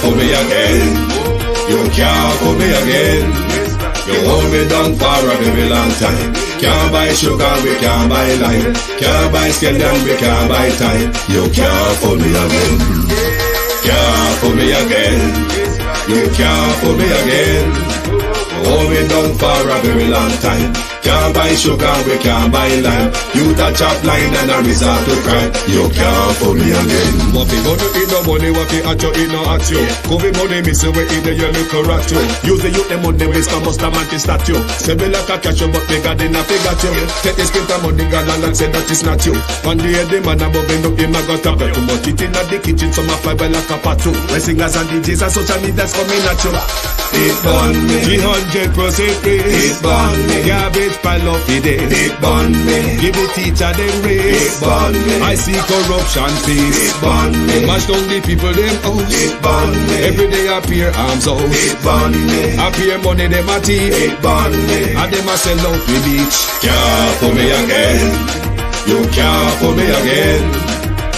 fool me again. You can't fool me again. You hold me down for a very long time. Can't buy sugar, we can't buy lime. Can't buy scallion, we can't buy time. You can't fool me again. Can't fool me again. You can't fool me again. You hold me down for a very long time. Can't buy sugar, we can't buy lime. You touch up line and a resort to crime. You can't fool me again. What people do in no money, what they at you, in no at you. Covid money, miss away in the yellow correct you. Use the youth, the money, waste a must a man to statue. Say me like a cash, but bigger than a figure you. Take the spit of money, God and say that is not you. One day the man above end up, him a got up. Too much it in the kitchen, some a fly by like a patu. When singers and DJs and social media's coming at you. It burn me. 300% free. It burn me. Garbage pile of the day. It burn me. Give the teacher them raise. It burn me. I see corruption peace. It burn me. Mash down the people them house. It burn me. Every day appear arms out. It burn me. Appear money them a thief. It burn me. And them a sell out the beach. Can't fool me again. You can't fool me again.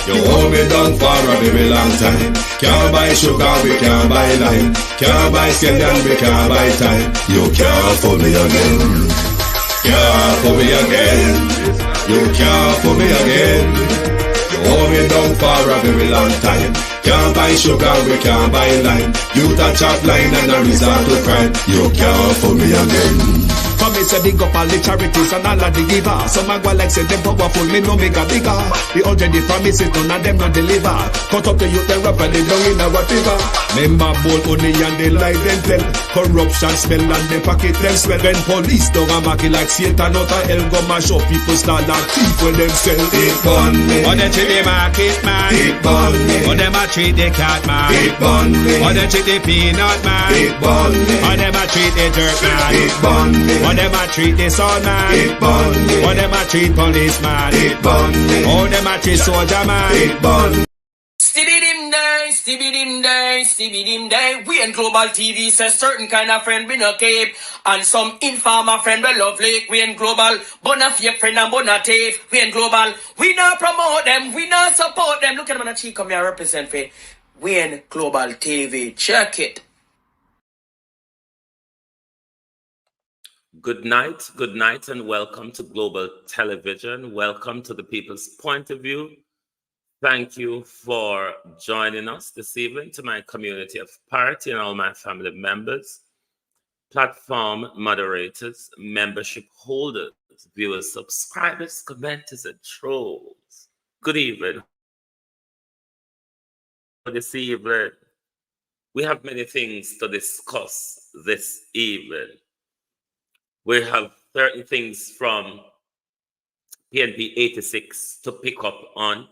You hold me down for a very long time. Can't buy sugar, we can't buy lime. Can't buy scallion, we can't buy time. You can't fool me again. Can't fool me again. You can't fool me again. You hold me down for a very long time. Can't buy sugar, we can't buy lime. You touch up line and a resort to crime. You can't fool me again. Come me say big up all the charities and all of the givers. Some a go like say them powerful, me no make a bigger. The urgent the promises, none of them not deliver. Cut up the youth, they rap and they down in a whatever. Member bowl only and they lie them tell. Corruption smell and they pocket them swell. When police don't a market like Satan out of hell, go mash up people start like thief when them sell. It burn me. Or they treat the market man. It burn me. Or them a treat the cat man. It burn me. Or they treat the peanut man. It burn me. Or them a treat the dirt man. It burn me. Or them a treat the son man. It burn me. Or them a treat policeman. It burn me. Or them a treat soldier man. It burn me. Stibbidim day, stibbidim day, stibbidim day. We in Global TV says certain kind of friend we no keep. And some informer friend we love like we in Global. Bona fake friend and bona tape. We in Global. We not promote them, we not support them. Look at them on the cheek come here represent for we in Global TV. Check it. Good night, and welcome to Global Television. Welcome to the People's Point of View. Thank you for joining us this evening, to my community of party and all my family members, platform moderators, membership holders, viewers, subscribers, commenters, and trolls. Good evening. This evening, we have many things to discuss this evening. We have certain things from PNP 86 to pick up on.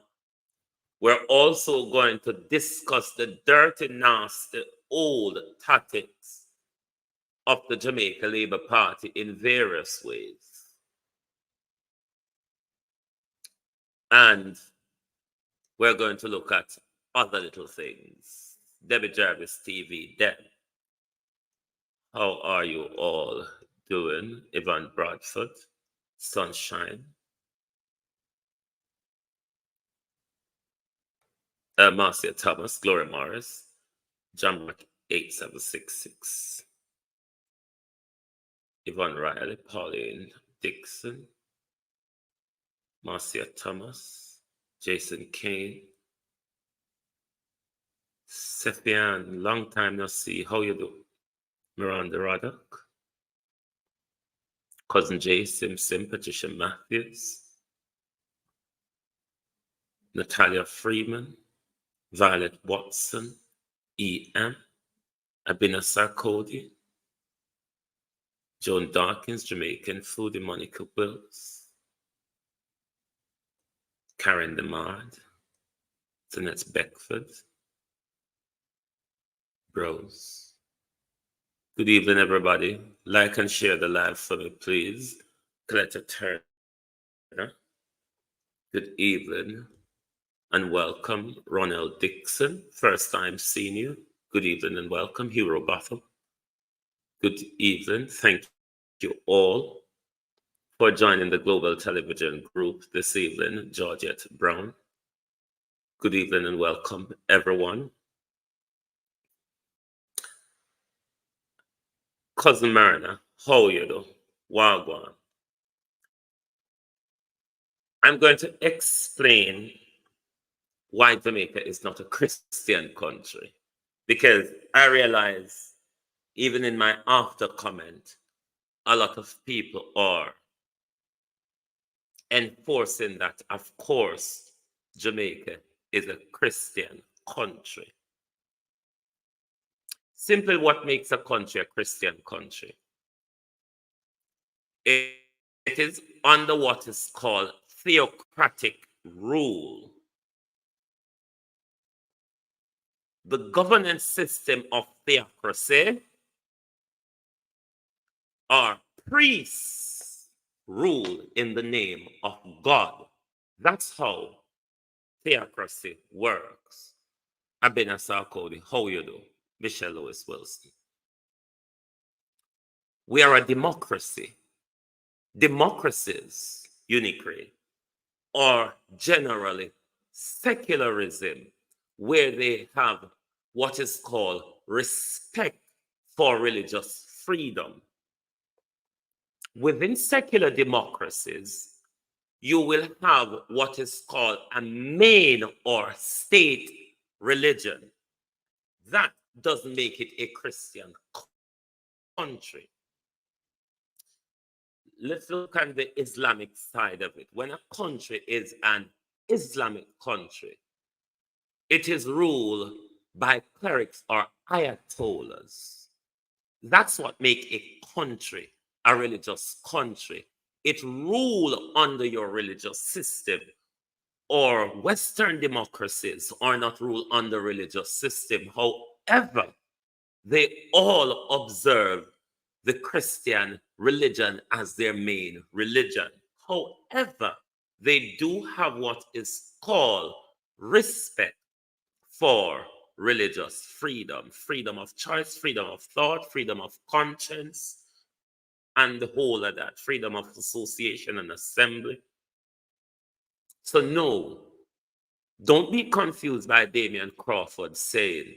We're also going to discuss the dirty, nasty, old tactics of the Jamaica Labour Party in various ways. And we're going to look at other little things. Debbie Jarvis TV, Deb. How are you all doing? Yvonne Bradford, Sunshine. Marcia Thomas, Gloria Morris, John Mack 8766, Yvonne Riley, Pauline Dixon, Marcia Thomas, Jason Kane, Sephian, long time no see. How you do? Miranda Roddock, Cousin Jay Simpson, Patricia Matthews, Natalia Freeman, Violet Watson, E.M., Abina Sarkodie, Joan Dawkins, Jamaican Foodie, Monica Wills, Karen DeMard, Jeanette Beckford, Bros. Good evening, everybody. Like and share the live for me, please. Coletta Turner. Good evening and welcome, Ronald Dixon. First time seeing you. Good evening and welcome, Hero Botham. Good evening. Thank you all for joining the Global Television group this evening. Georgette Brown. Good evening and welcome, everyone. Cousin Marina, how you do? Wagwan. I'm going to explain why Jamaica is not a Christian country. Because I realize, even in my after comment, a lot of people are enforcing that, of course, Jamaica is a Christian country. Simply what makes a country a Christian country? It is under what is called theocratic rule. The governance system of theocracy are priests rule in the name of God. That's how theocracy works. Abena Sarkodie, how you do? Michelle Lewis Wilson. We are a democracy. Democracies, uniquely, are generally secularism, where they have what is called respect for religious freedom. Within secular democracies, you will have what is called a main or state religion. That doesn't make it a Christian country. Let's look at the Islamic side of it. When a country is an Islamic country, it is ruled by clerics or ayatollahs. That's what makes a country a religious country. It rules under your religious system. Or Western democracies are not ruled under religious system. However, they all observe the Christian religion as their main religion. However, they do have what is called respect for religious freedom, freedom of choice, freedom of thought, freedom of conscience, and the whole of that, freedom of association and assembly. So no, don't be confused by Damian Crawford saying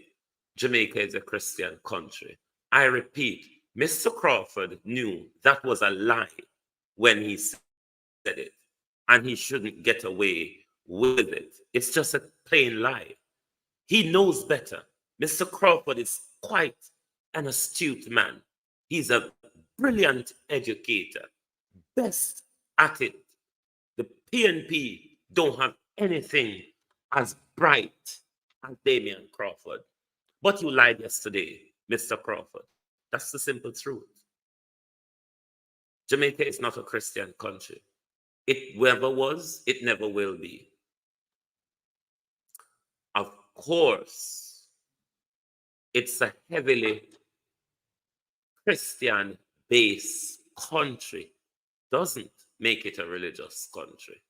Jamaica is a Christian country. I repeat, Mr. Crawford knew that was a lie when he said it, and he shouldn't get away with it. It's just a plain lie. He knows better. Mr. Crawford is quite an astute man. He's a brilliant educator, best at it. The PNP don't have anything as bright as Damian Crawford. But you lied yesterday, Mr. Crawford. That's the simple truth. Jamaica is not a Christian country. It never was, it never will be. Of course, it's a heavily Christian-based country. Doesn't make it a religious country.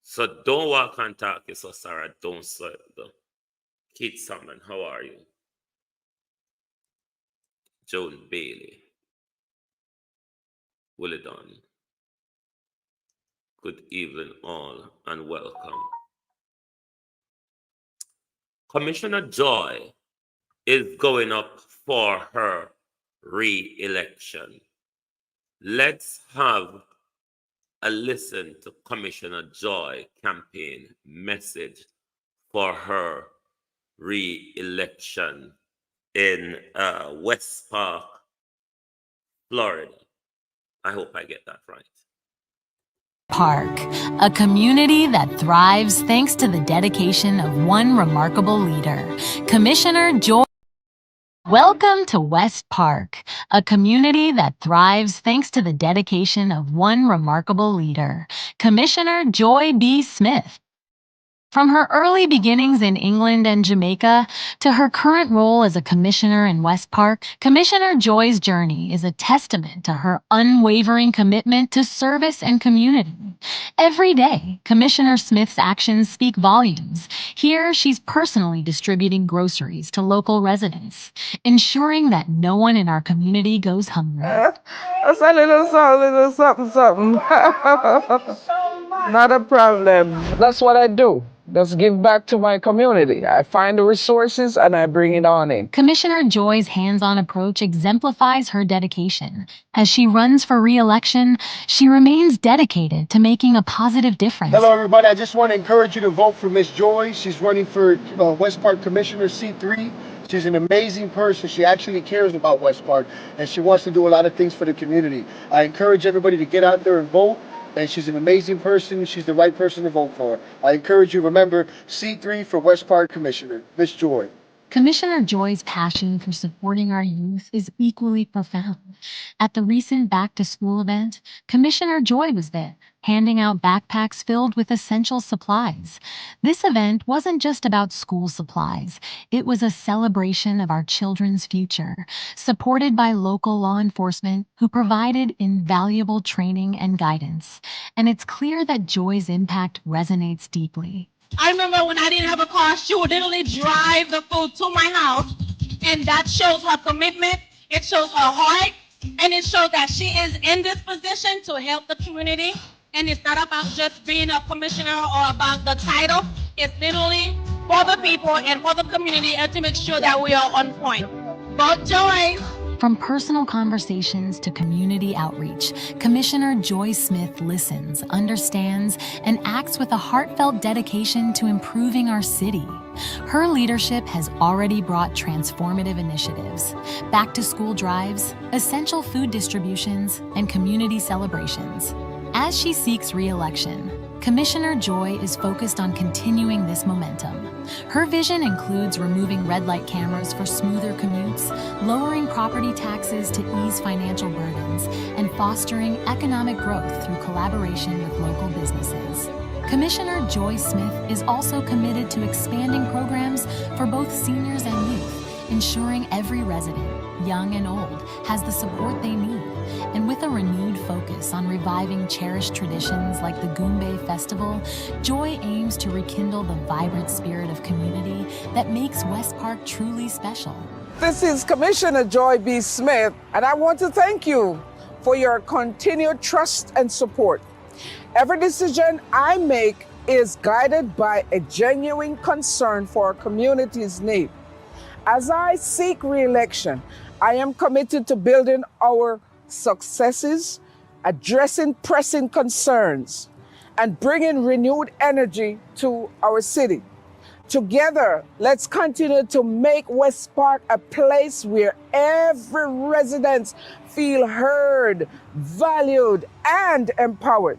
So don't walk and talk, so Sarah, don't swear. Keith Salmon, how are you? Joan Bailey. Willie Dunn. Good evening all and welcome. Commissioner Joy is going up for her re-election. Let's have a listen to Commissioner Joy campaign message for her re-election in West Park, Florida. I hope I get that right. Park, a community that thrives thanks to the dedication of one remarkable leader, Commissioner Joy. Welcome to West Park, a community that thrives thanks to the dedication of one remarkable leader, Commissioner Joy B. Smith. From her early beginnings in England and Jamaica to her current role as a commissioner in West Park, Commissioner Joy's journey is a testament to her unwavering commitment to service and community. Every day, Commissioner Smith's actions speak volumes. Here, she's personally distributing groceries to local residents, ensuring that no one in our community goes hungry. That's a little something. Not a problem. That's what I do. Just give back to my community. I find the resources and I bring it on in. Commissioner Joy's hands-on approach exemplifies her dedication. As she runs for re-election, she remains dedicated to making a positive difference. Hello, everybody. I just want to encourage you to vote for Miss Joy. She's running for West Park Commissioner C3. She's an amazing person. She actually cares about West Park, and she wants to do a lot of things for the community. I encourage everybody to get out there and vote, and she's an amazing person. She's the right person to vote for. I encourage you, remember, C3 for West Park Commissioner, Miss Joy. Commissioner Joy's passion for supporting our youth is equally profound. At the recent back to school event, Commissioner Joy was there, handing out backpacks filled with essential supplies. This event wasn't just about school supplies, it was a celebration of our children's future, supported by local law enforcement who provided invaluable training and guidance. And it's clear that Joy's impact resonates deeply. I remember when I didn't have a car, she would literally drive the food to my house, and that shows her commitment, it shows her heart, and it shows that she is in this position to help the community. And it's not about just being a commissioner or about the title. It's literally for the people and for the community and to make sure that we are on point. Vote Joy. From personal conversations to community outreach, Commissioner Joy Smith listens, understands, and acts with a heartfelt dedication to improving our city. Her leadership has already brought transformative initiatives, back-to-school drives, essential food distributions, and community celebrations. As she seeks re-election, Commissioner Joy is focused on continuing this momentum. Her vision includes removing red light cameras for smoother commutes, lowering property taxes to ease financial burdens, and fostering economic growth through collaboration with local businesses. Commissioner Joy Smith is also committed to expanding programs for both seniors and youth, ensuring every resident, young and old, has the support they need. And with a renewed focus on reviving cherished traditions like the Goombay Festival, Joy aims to rekindle the vibrant spirit of community that makes West Park truly special. This is Commissioner Joy B. Smith, and I want to thank you for your continued trust and support. Every decision I make is guided by a genuine concern for our community's need. As I seek re-election, I am committed to building our successes, addressing pressing concerns, and bringing renewed energy to our city. Together, let's continue to make West Park a place where every resident feel heard, valued, and empowered.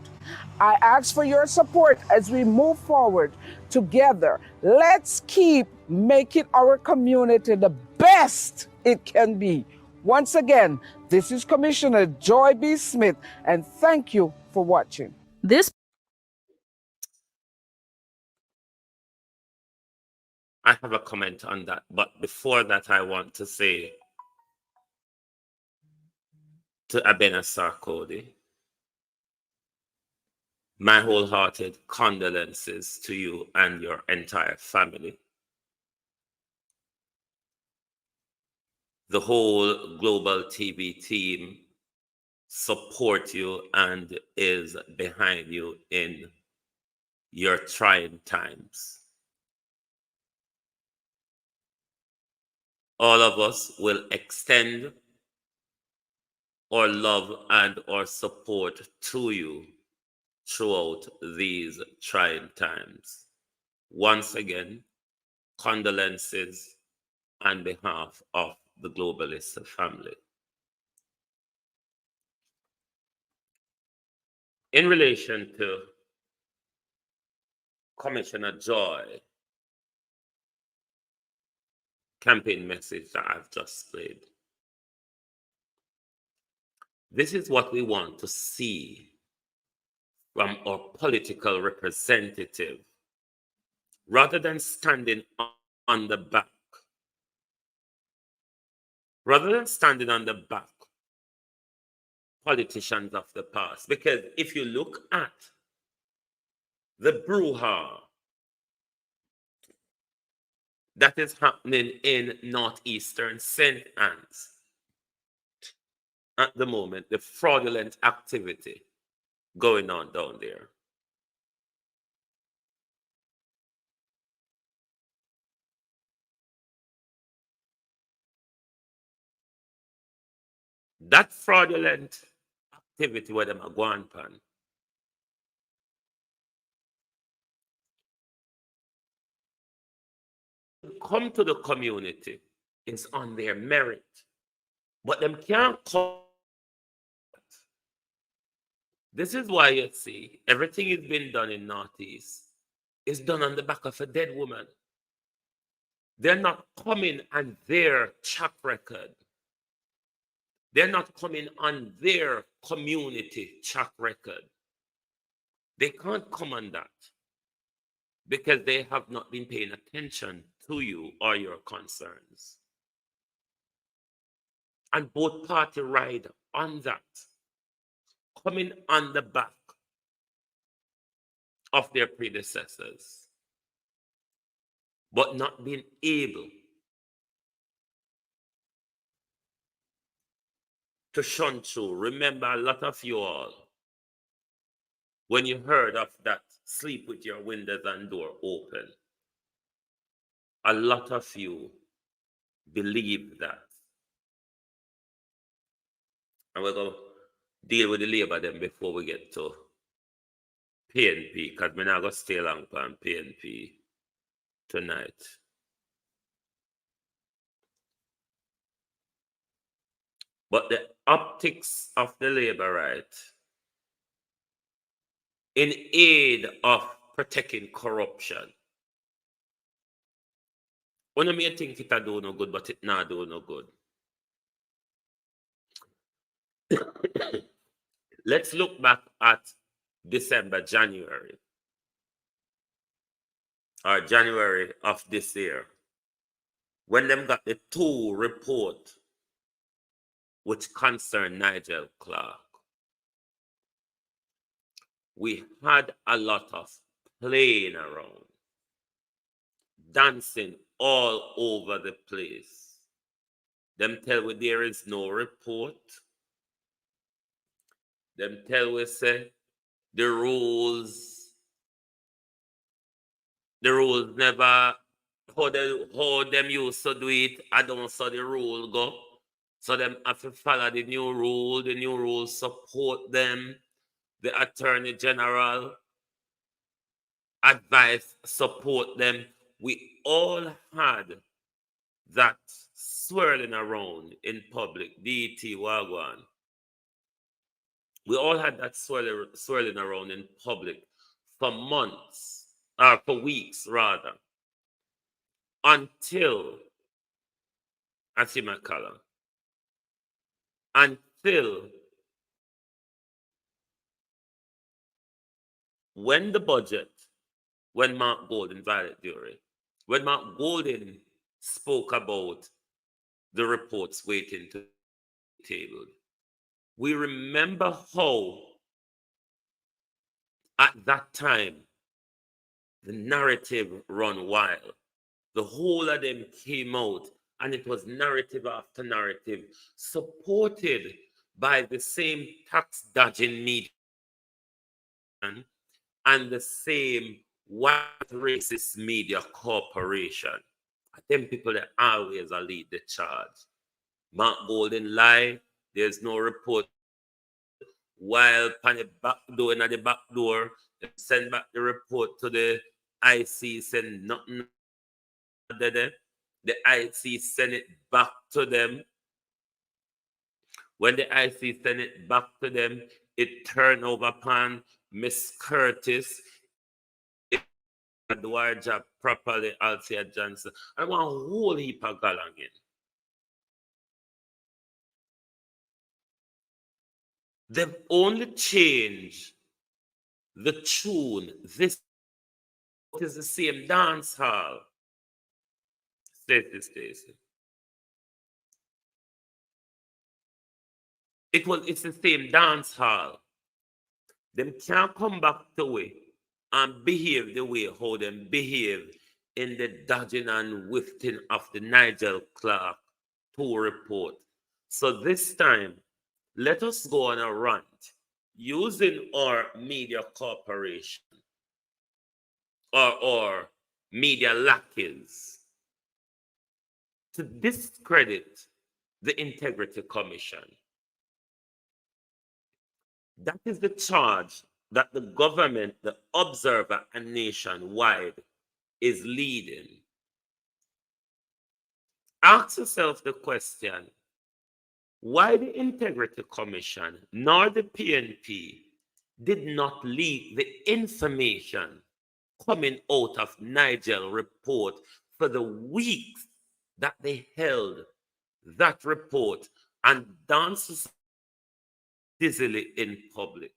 I ask for your support as we move forward together. Let's keep making our community the best it can be. Once again, this is Commissioner Joy B. Smith, and thank you for watching. I have a comment on that, but before that, I want to say to Abena Sarkodie, my wholehearted condolences to you and your entire family. The whole Global TV team support you and is behind you in your trying times. All of us will extend our love and our support to you throughout these trying times. Once again, condolences on behalf of the Globalist family. In relation to Commissioner Joy campaign message that I've just played, this is what we want to see from our political representative, rather than standing on the back. Rather than standing on the back, politicians of the past. Because if you look at the brouhaha that is happening in northeastern St. Anne's at the moment, the fraudulent activity going on down there, That fraudulent activity where them are going on, come to the community is on their merit, but them can't come. This is why you see everything is being done in Northeast is done on the back of a dead woman. They're not coming on their track record. They're not coming on their community track record. They can't come on that because they have not been paying attention to you or your concerns. And both parties ride on that, coming on the back of their predecessors, but not being able to shun through. Remember, a lot of you all, when you heard of that sleep with your windows and door open, a lot of you believe that. And we're going to deal with the labor then before we get to PNP, because we're not going to stay long on PNP tonight. But the optics of the labor right in aid of protecting corruption. One may think it do no good, but it not do no good. Let's look back at December, January, or January of this year, when them got the 2 report which concerned Nigel Clark. We had a lot of playing around, dancing all over the place. Them tell we there is no report. Them tell we say the rules never, how them used to do it, I don't saw the rule go. So them have to follow the new rule. The new rules support them. The Attorney General advice support them. We all had that swirling around in public. DT Wagwan. We all had that swirling around in public for months, or for weeks rather, until, I see my color, until when the budget, when Mark Golden, Violet Dury, when Mark Golden spoke about the reports waiting to be tabled, we remember how at that time the narrative run wild. The whole of them came out, and it was narrative after narrative, supported by the same tax dodging media and the same white racist media corporation. Them people that always lead the charge. Mark Golden lie, there's no report. While on the back door, in the back door, they send back the report to the IC, send nothing there. The IC send it back to them. When the IC send it back to them, it turn over upon Miss Curtis. It do our job properly, Althea Johnson. I want a whole heap of galang in. They've only changed the tune. This is the same dance hall. Stacey. It's the same dance hall. Them can't come back to it and behave the way how them behave in the dodging and whiffing of the Nigel Clark 2 report. So this time, let us go on a rant using our media corporation or media lackeys to discredit the Integrity Commission. That is the charge that the government, the observer, and nationwide is leading. Ask yourself the question, why the Integrity Commission nor the PNP did not leak the information coming out of Nigel report for the weeks that they held that report and danced dizzily in public?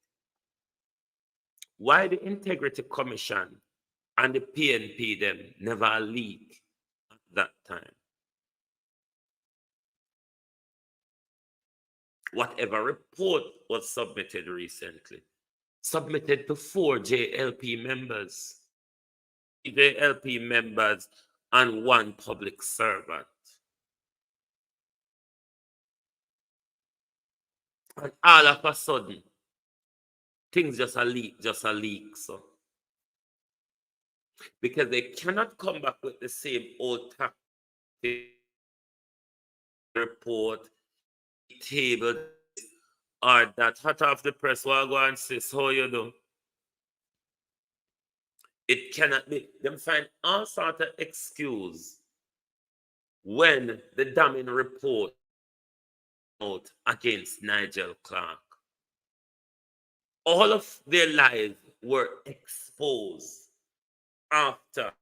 Why the Integrity Commission and the PNP them never leak at that time? Whatever report was submitted recently, submitted to 4 JLP members, JLP members and 1 public servant. And all of a sudden, things just a leak, so. Because they cannot come back with the same old tactic report, table, or that hot off the press, while go and say, how you do? It cannot be. Them find all sort of excuse when the damning report out against Nigel Clark. All of their lives were exposed after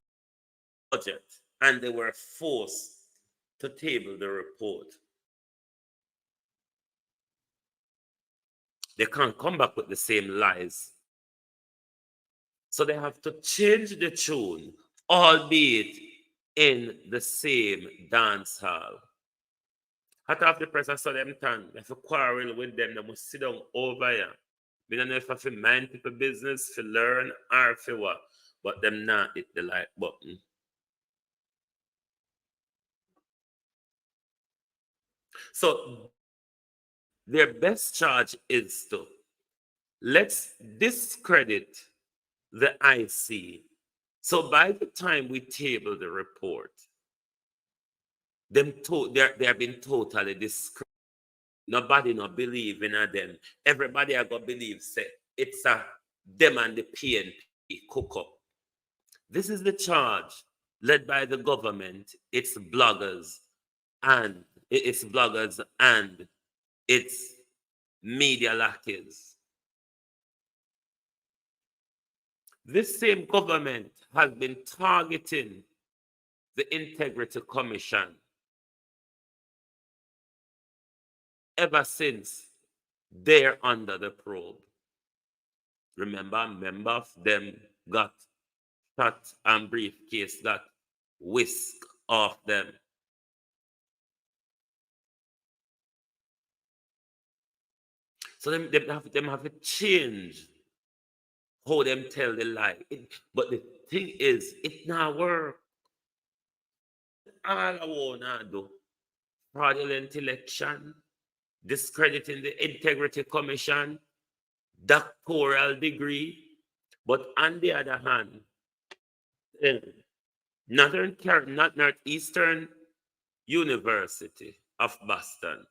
budget, and they were forced to table the report. They can't come back with the same lies. So they have to change the tune, albeit in the same dance hall. Hot off the press, I saw them turn. If you quarrel with them, they must sit down over here. We don't know if I feel mind people business, to learn, or if you what, but them not hit the like button. So their best charge is to let's discredit the IC. So by the time we table the report, they have been totally discredited. Nobody not believe in them. Everybody I got believe say it's a them and the PNP cook up. This is the charge led by the government, its bloggers and its media lackeys. This same government has been targeting the Integrity Commission ever since they're under the probe. Remember, a member of them got shot and briefcase got whisked off them. So them have to change how them tell the lie. But the thing is, it not work. All I want to do, fraudulent election, discrediting the Integrity Commission, doctoral degree, but on the other hand, Northeastern University of Boston,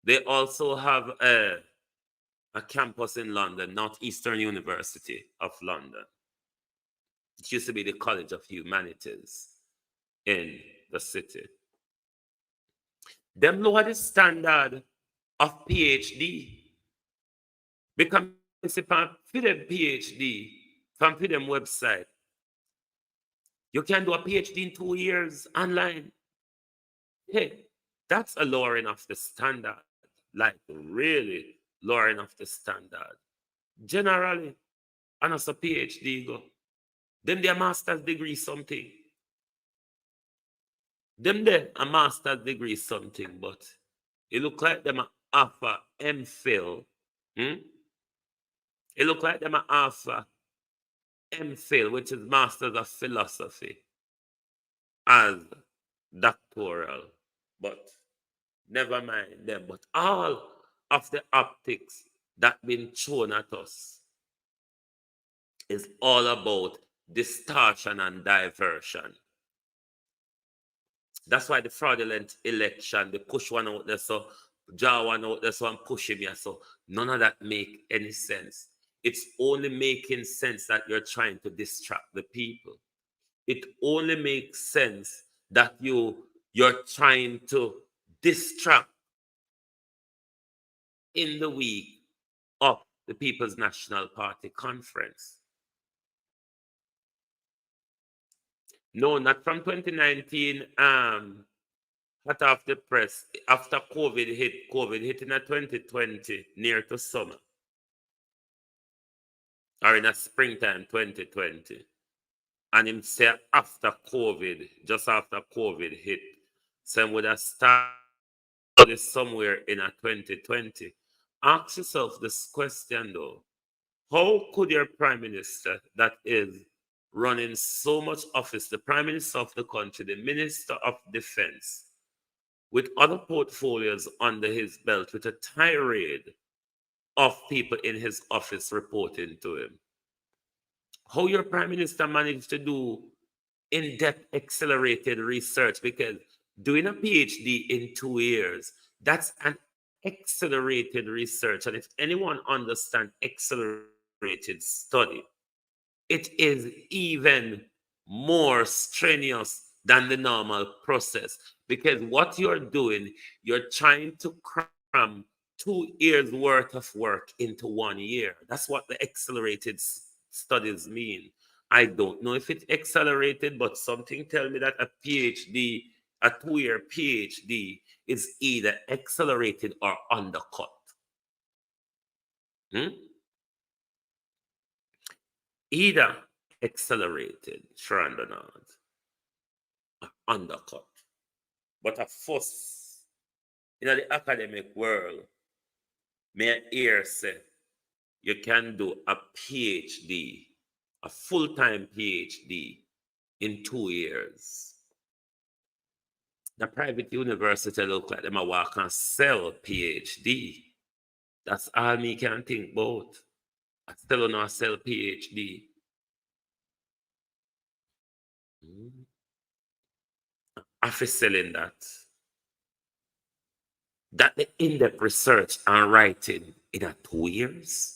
they also have a campus in London, Northeastern University of London. It used to be the College of Humanities in the city. Them lower the standard of PhD. Become participant for them PhD from them website. You can do a PhD in 2 years online. Hey, that's a lowering of the standard. Like really lowering of the standard. Generally, and as a PhD go. Them their master's degree something. Them there a master's degree something, but it look like them a offer MPhil. It look like them a offer MPhil, which is Masters of Philosophy, as doctoral. But never mind them. But all of the optics that been shown at us is all about distortion and diversion. That's why the fraudulent election, they push one out there. So draw one out, that's why I'm pushing me. So none of that make any sense. It's only making sense that you're trying to distract the people. It only makes sense that you're trying to distract in the week of the People's National Party conference. No, not from 2019. Hot off the press after COVID hit in a 2020 near to summer or in a springtime 2020. And him say after COVID, just after COVID hit, some would have started somewhere in a 2020. Ask yourself this question though. How could your prime minister that is running so much office, the prime minister of the country, the minister of defense, with other portfolios under his belt, with a tirade of people in his office reporting to him, how your prime minister managed to do in-depth accelerated research? Because doing a PhD in 2 years, that's an accelerated research. And if anyone understands accelerated study, it is even more strenuous than the normal process. Because what you're doing, you're trying to cram 2 years worth of work into 1 year. That's what the accelerated studies mean. I don't know if it's accelerated, but something tell me that a PhD, a 2-year PhD, is either accelerated or undercut. Either accelerated, Sharon Bernard, or undercut. But a fuss in the academic world, may I hear say, you can do a PhD, a full-time PhD in 2 years. The private university look like them a walk and sell PhD. That's all me can think about. I still don't sell PhD. After selling that the in-depth research and writing in a 2 years?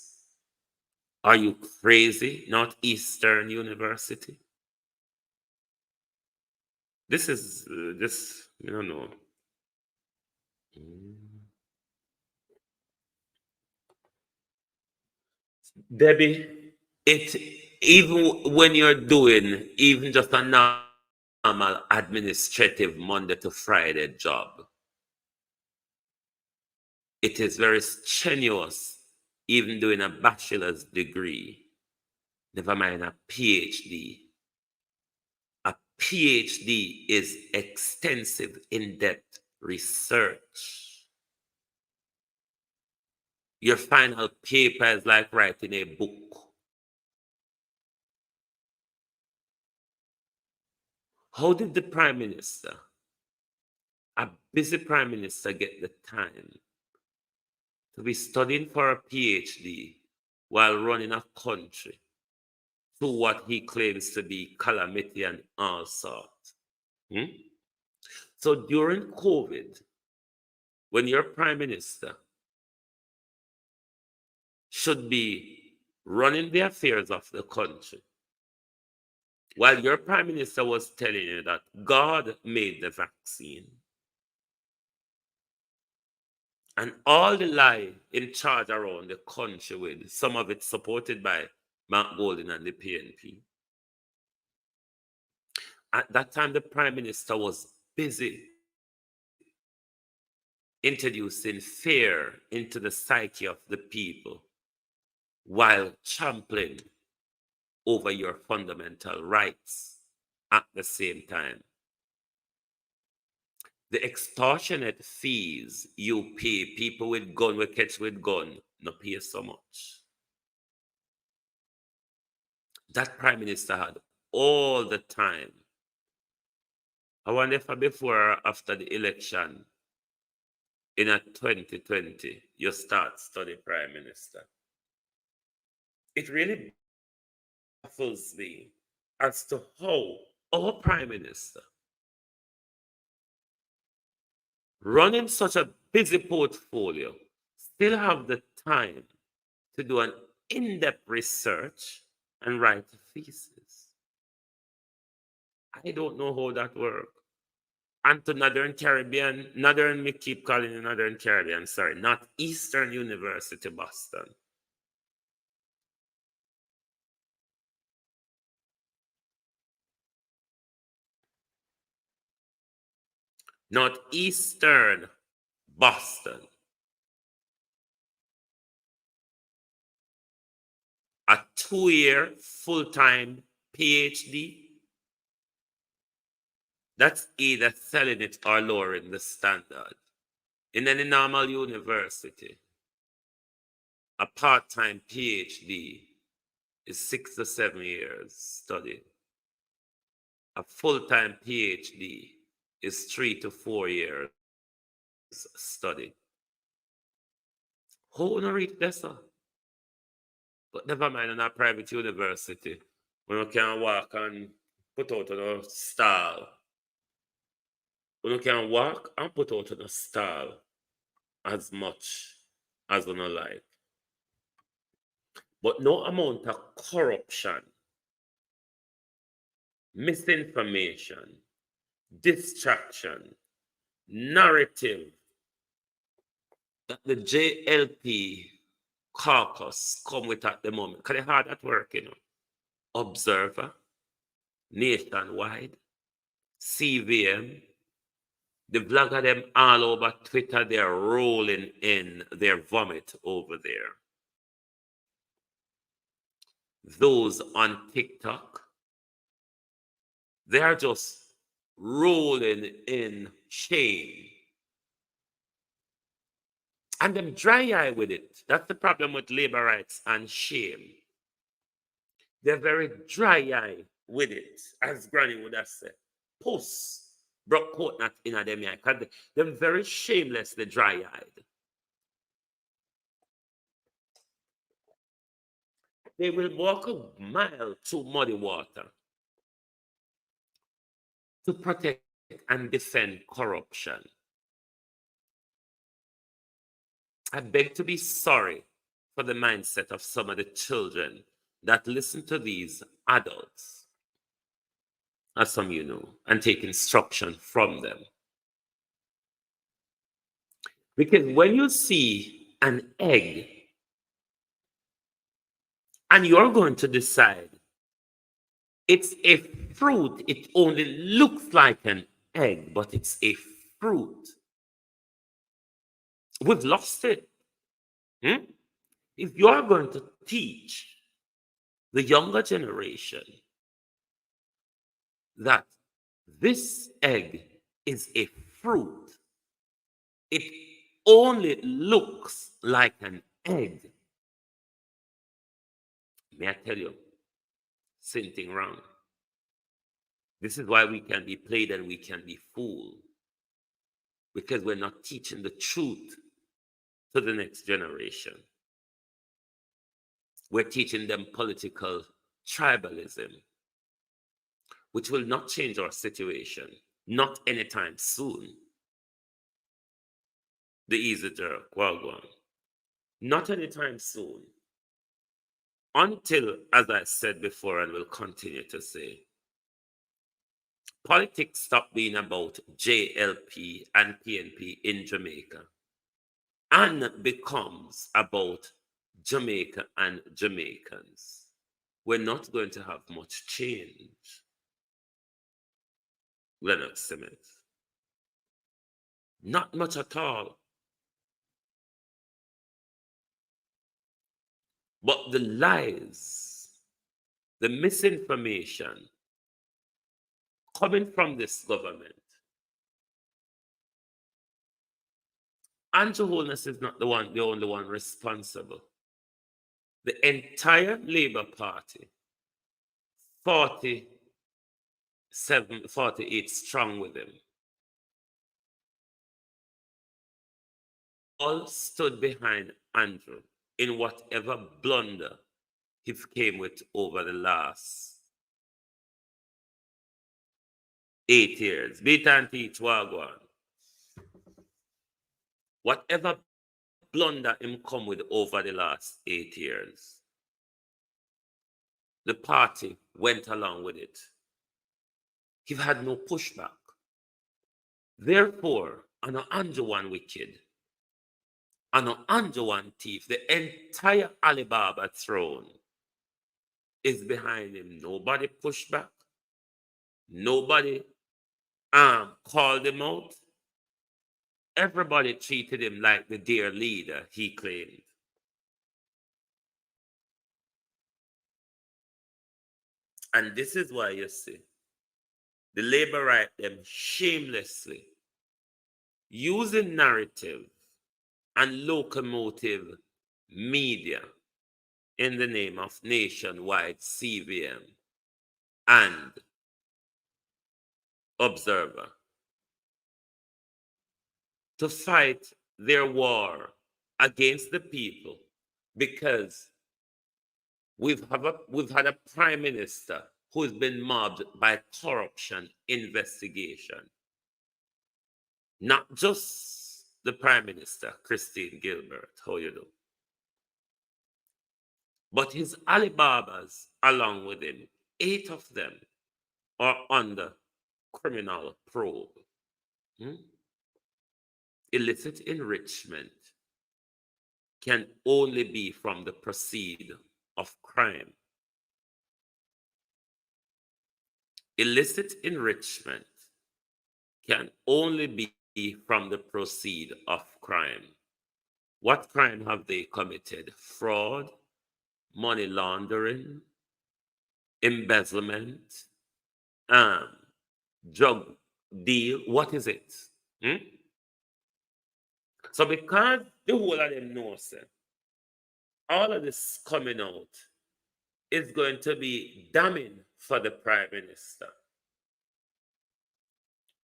Are you crazy? Northeastern University? This is, I don't know. Debbie, it, even when you're doing even just a normal administrative Monday to Friday job, it is very strenuous, even doing a bachelor's degree, never mind a PhD. A PhD is extensive, in-depth research. Your final paper is like writing a book. How did the prime minister, a busy prime minister, get the time to be studying for a PhD while running a country through what he claims to be calamity and all sorts? So during COVID, when your prime minister should be running the affairs of the country, while your prime minister was telling you that God made the vaccine, and all the lie in charge around the country, with some of it supported by Mark Golding and the PNP. At that time, the prime minister was busy introducing fear into the psyche of the people while trampling over your fundamental rights at the same time. The extortionate fees you pay people with gun, we catch with gun, no pay so much. That prime minister had all the time. I wonder if before or after the election in a 2020, you start studying prime minister. It really baffles me as to how our prime minister, running such a busy portfolio still have the time to do an in-depth research and write a thesis? I don't know how that works. And to Northern Caribbean, Northern, me keep calling it Northern Caribbean, sorry, not Eastern University, Boston. Northeastern Boston. A 2-year full-time PhD. That's either selling it or lowering the standard. In any normal university, a part-time PhD is 6 to 7 years study. A full-time PhD is 3 to 4 years study. Who wanna read this? But never mind, in a private university, when you can walk and put out a stall. When you can walk and put out a stall as much as you like. But no amount of corruption, misinformation, distraction, narrative that the JLP caucus come with at the moment. Because they hard at work, Observer, Nationwide, CVM, the vlogger them all over Twitter, they're rolling in their vomit over there. Those on TikTok, they are just rolling in shame. And them dry eye with it. That's the problem with labor rights and shame. They're very dry eye with it, as Granny would have said. Puss broke coconut in a them eye. Because they're very shamelessly dry-eyed. They will walk a mile through muddy water to protect and defend corruption. I beg to be sorry for the mindset of some of the children that listen to these adults, as some you know, and take instruction from them. Because when you see an egg and you're going to decide it's a fruit, it only looks like an egg, but it's a fruit. We've lost it. If you're going to teach the younger generation that this egg is a fruit, it only looks like an egg, may I tell you, something wrong. This is why we can be played and we can be fooled. Because we're not teaching the truth to the next generation. We're teaching them political tribalism, which will not change our situation, not anytime soon. The easy jerk, well, not anytime soon. Until, as I said before and will continue to say, politics stop being about JLP and PNP in Jamaica and becomes about Jamaica and Jamaicans. We're not going to have much change. Leonard Simmons. Not much at all. But the lies, the misinformation coming from this government. Andrew Holness is not the only one responsible. The entire Labour Party, 48 strong with him, all stood behind Andrew in whatever blunder he came with over the last 8 years. Beat and teach, wagwan. Whatever blunder him come with over the last 8 years, the party went along with it. He had no pushback. Therefore, an Andrew one wicked, an Andrew one thief, the entire Alibaba throne is behind him. Nobody pushed back. Nobody called him out. Everybody treated him like the dear leader he claimed. And this is why you see the labor right them shamelessly using narrative and locomotive media in the name of nationwide CVM and Observer to fight their war against the people, because we've had a prime minister who's been mobbed by corruption investigation. Not just the prime minister, Christine Gilbert, how you do, but his Alibabas along with him, 8 of them are under criminal probe. Illicit enrichment can only be from the proceed of crime. Illicit enrichment can only be from the proceed of crime. What crime have they committed? Fraud, money laundering, embezzlement, drug deal. What is it? So because the whole of them know, sir, all of this coming out is going to be damning for the prime minister.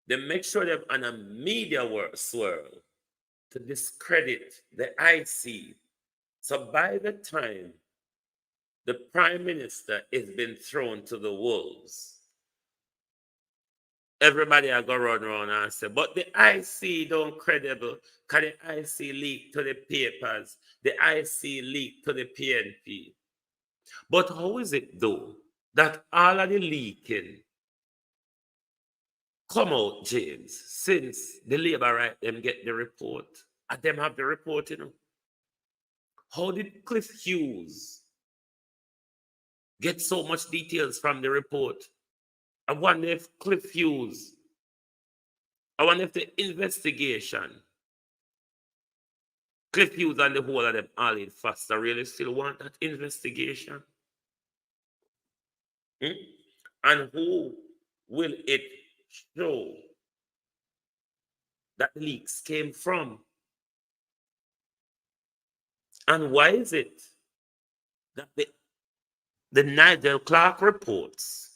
They make sure they're on a media swirl to discredit the IC. So by the time the prime minister has been thrown to the wolves, everybody are going to run around and say, but the IC don't credible, because the IC leaked to the papers, the IC leaked to the PNP. But how is it, though, that all of the leaking come out, James, since the labor right them get the report, and them have the report, you know? How did Cliff Hughes get so much details from the report? I wonder if Cliff Hughes, I wonder if the investigation, Cliff Hughes and the whole of them all in faster really still want that investigation? And who will it show that leaks came from? And why is it that the Nigel Clark reports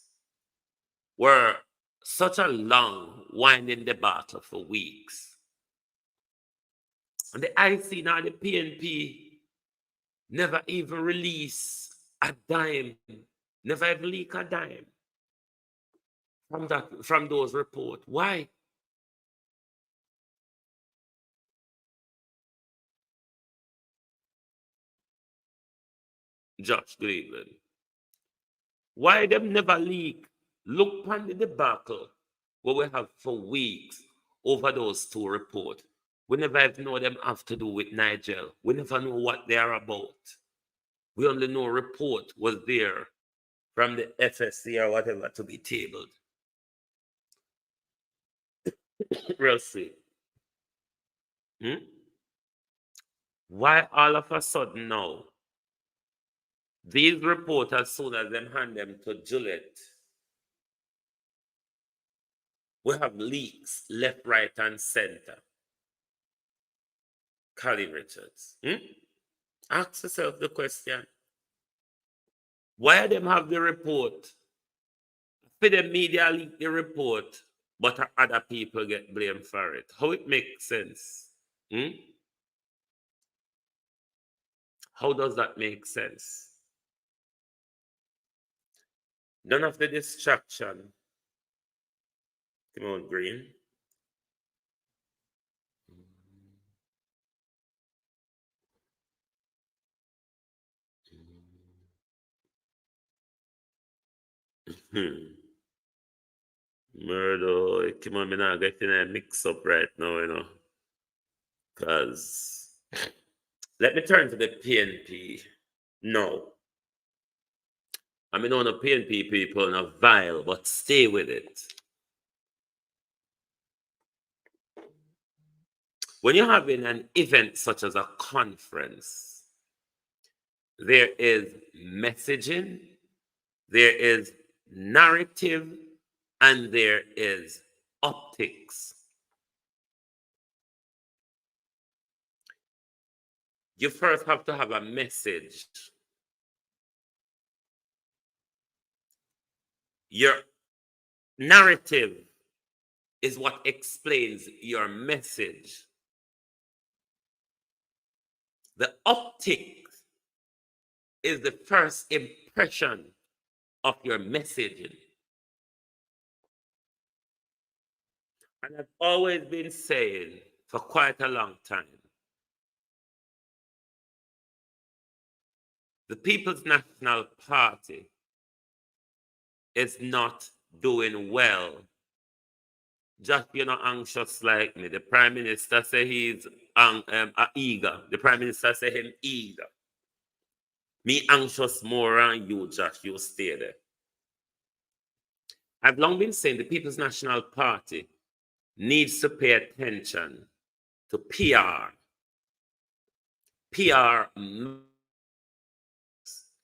were such a long, winding debacle for weeks? And the IC now, the PNP, never even release a dime, never even leak a dime from those reports. Why? Josh, good evening. Why them never leak? Look on the debacle what we have for weeks over those 2 reports. We never even know them have to do with Nigel. We never know what they are about. We only know report was there from the FSC or whatever to be tabled. Real see. Why all of a sudden now, these reports, as soon as them hand them to Juliet, we have leaks left, right, and center. Colin Richards. Ask yourself the question. Why them have the report? For the media leak the report, but other people get blamed for it. How it makes sense? How does that make sense? None of the distraction. Come on, Green. Murdo, come on, me not getting a mix up right now, you know. Because let me turn to the PNP. No. I mean, on the PNP people are vile, but stay with it. When you're having an event such as a conference, there is messaging, there is narrative, and there is optics. You first have to have a message. Your narrative is what explains your message. The optics is the first impression of your messaging. And I've always been saying for quite a long time, the People's National Party is not doing well. Just, you're not anxious like me. The Prime Minister say he's eager. The Prime Minister say him eager. Me anxious more than you, Josh. You stay there. I've long been saying the People's National Party needs to pay attention to PR. PR,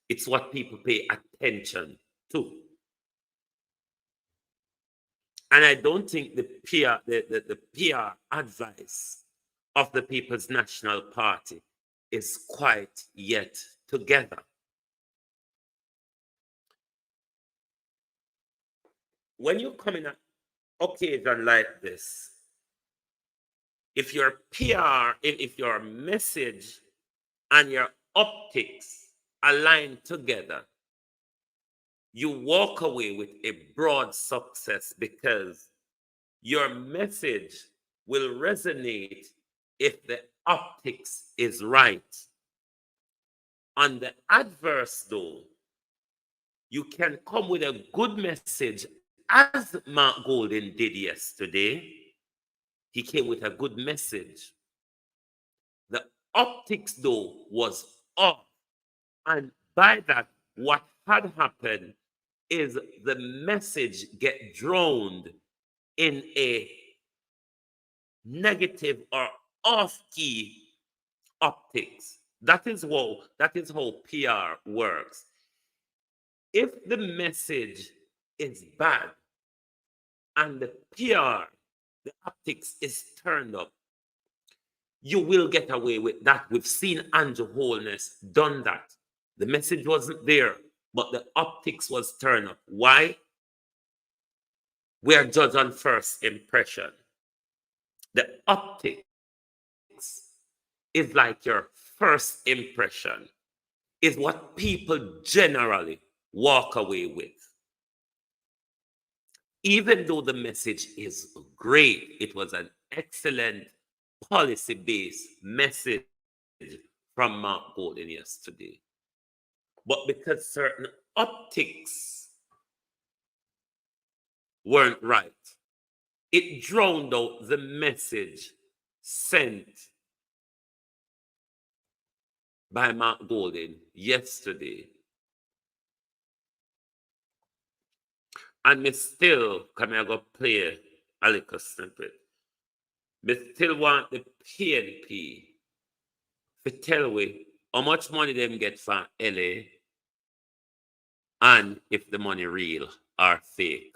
it's what people pay attention to. And I don't think the PR advice of the People's National Party is quite yet together. When you come in an occasion like this, if your PR, if your message and your optics align together, you walk away with a broad success because your message will resonate if the optics is right. On the adverse, though, you can come with a good message, as Mark Golden did yesterday. He came with a good message. The optics, though, was off. And by that, what had happened is the message get drowned in a negative or off-key optics. That is how PR works. If the message is bad and the PR, the optics is turned up, you will get away with that. We've seen Andrew Holness done that. The message wasn't there, but the optics was turned up. Why? We are judged on first impression. The optics is like your first impression, is what people generally walk away with. Even though the message is great, it was an excellent policy-based message from Mark Golden yesterday. But because certain optics weren't right, it drowned out the message sent by Mark Golden yesterday. And me still, come here, go play a little snippet. Me still want the PNP to tell me how much money them get from LA and if the money real or fake.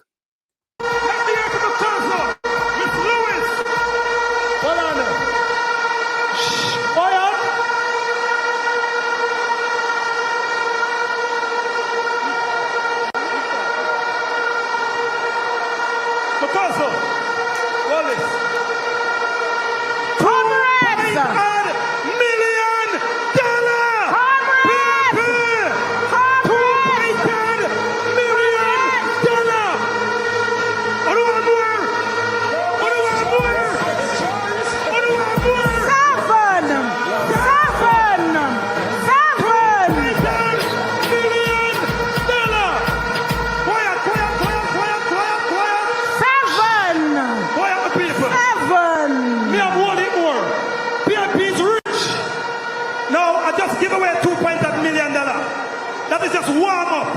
is just warm up.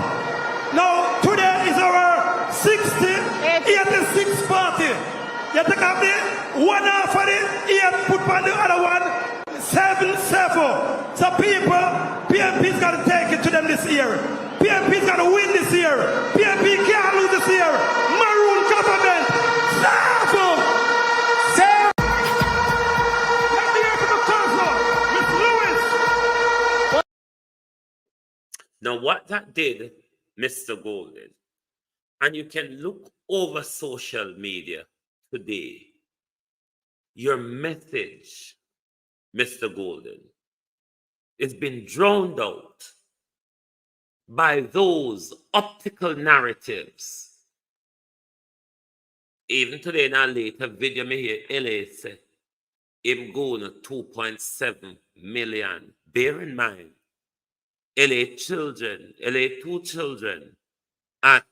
Now, today is our 86th party. You take up the one half of it, here put on the other one, 7-7. So people, PMP's got to take it to them this year. PMP's got to win this year. PMP can't lose this year. Maroon government, serve them. Serve. Let me hear from the council, Miss Lewis. Now, what that did, Mr. Golden, and you can look over social media today, your message, Mr. Golden, is being drowned out by those optical narratives. Even today in a later video, me hear LA say, him going to 2.7 million. Bear in mind, LA 2 children at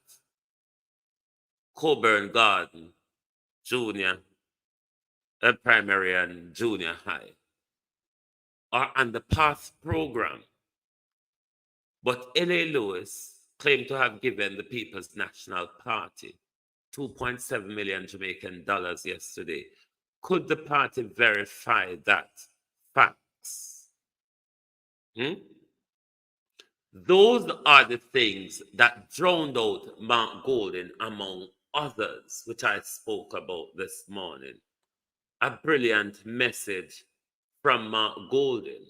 Coburn Garden, junior, primary and junior high, are on the PATH program. But LA Lewis claimed to have given the People's National Party 2.7 million Jamaican dollars yesterday. Could the party verify that facts? Those are the things that drowned out Mark Golden, among others, which I spoke about this morning. A brilliant message from Mark Golden.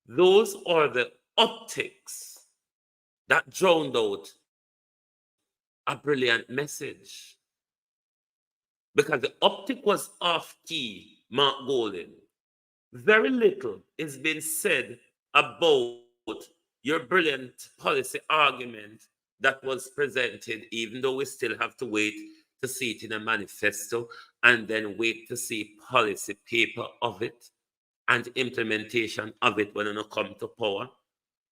Those are the optics that drowned out a brilliant message. Because the optic was off key, Mark Golden. Very little is being said about your brilliant policy argument that was presented, even though we still have to wait to see it in a manifesto and then wait to see policy paper of it and implementation of it when it come to power.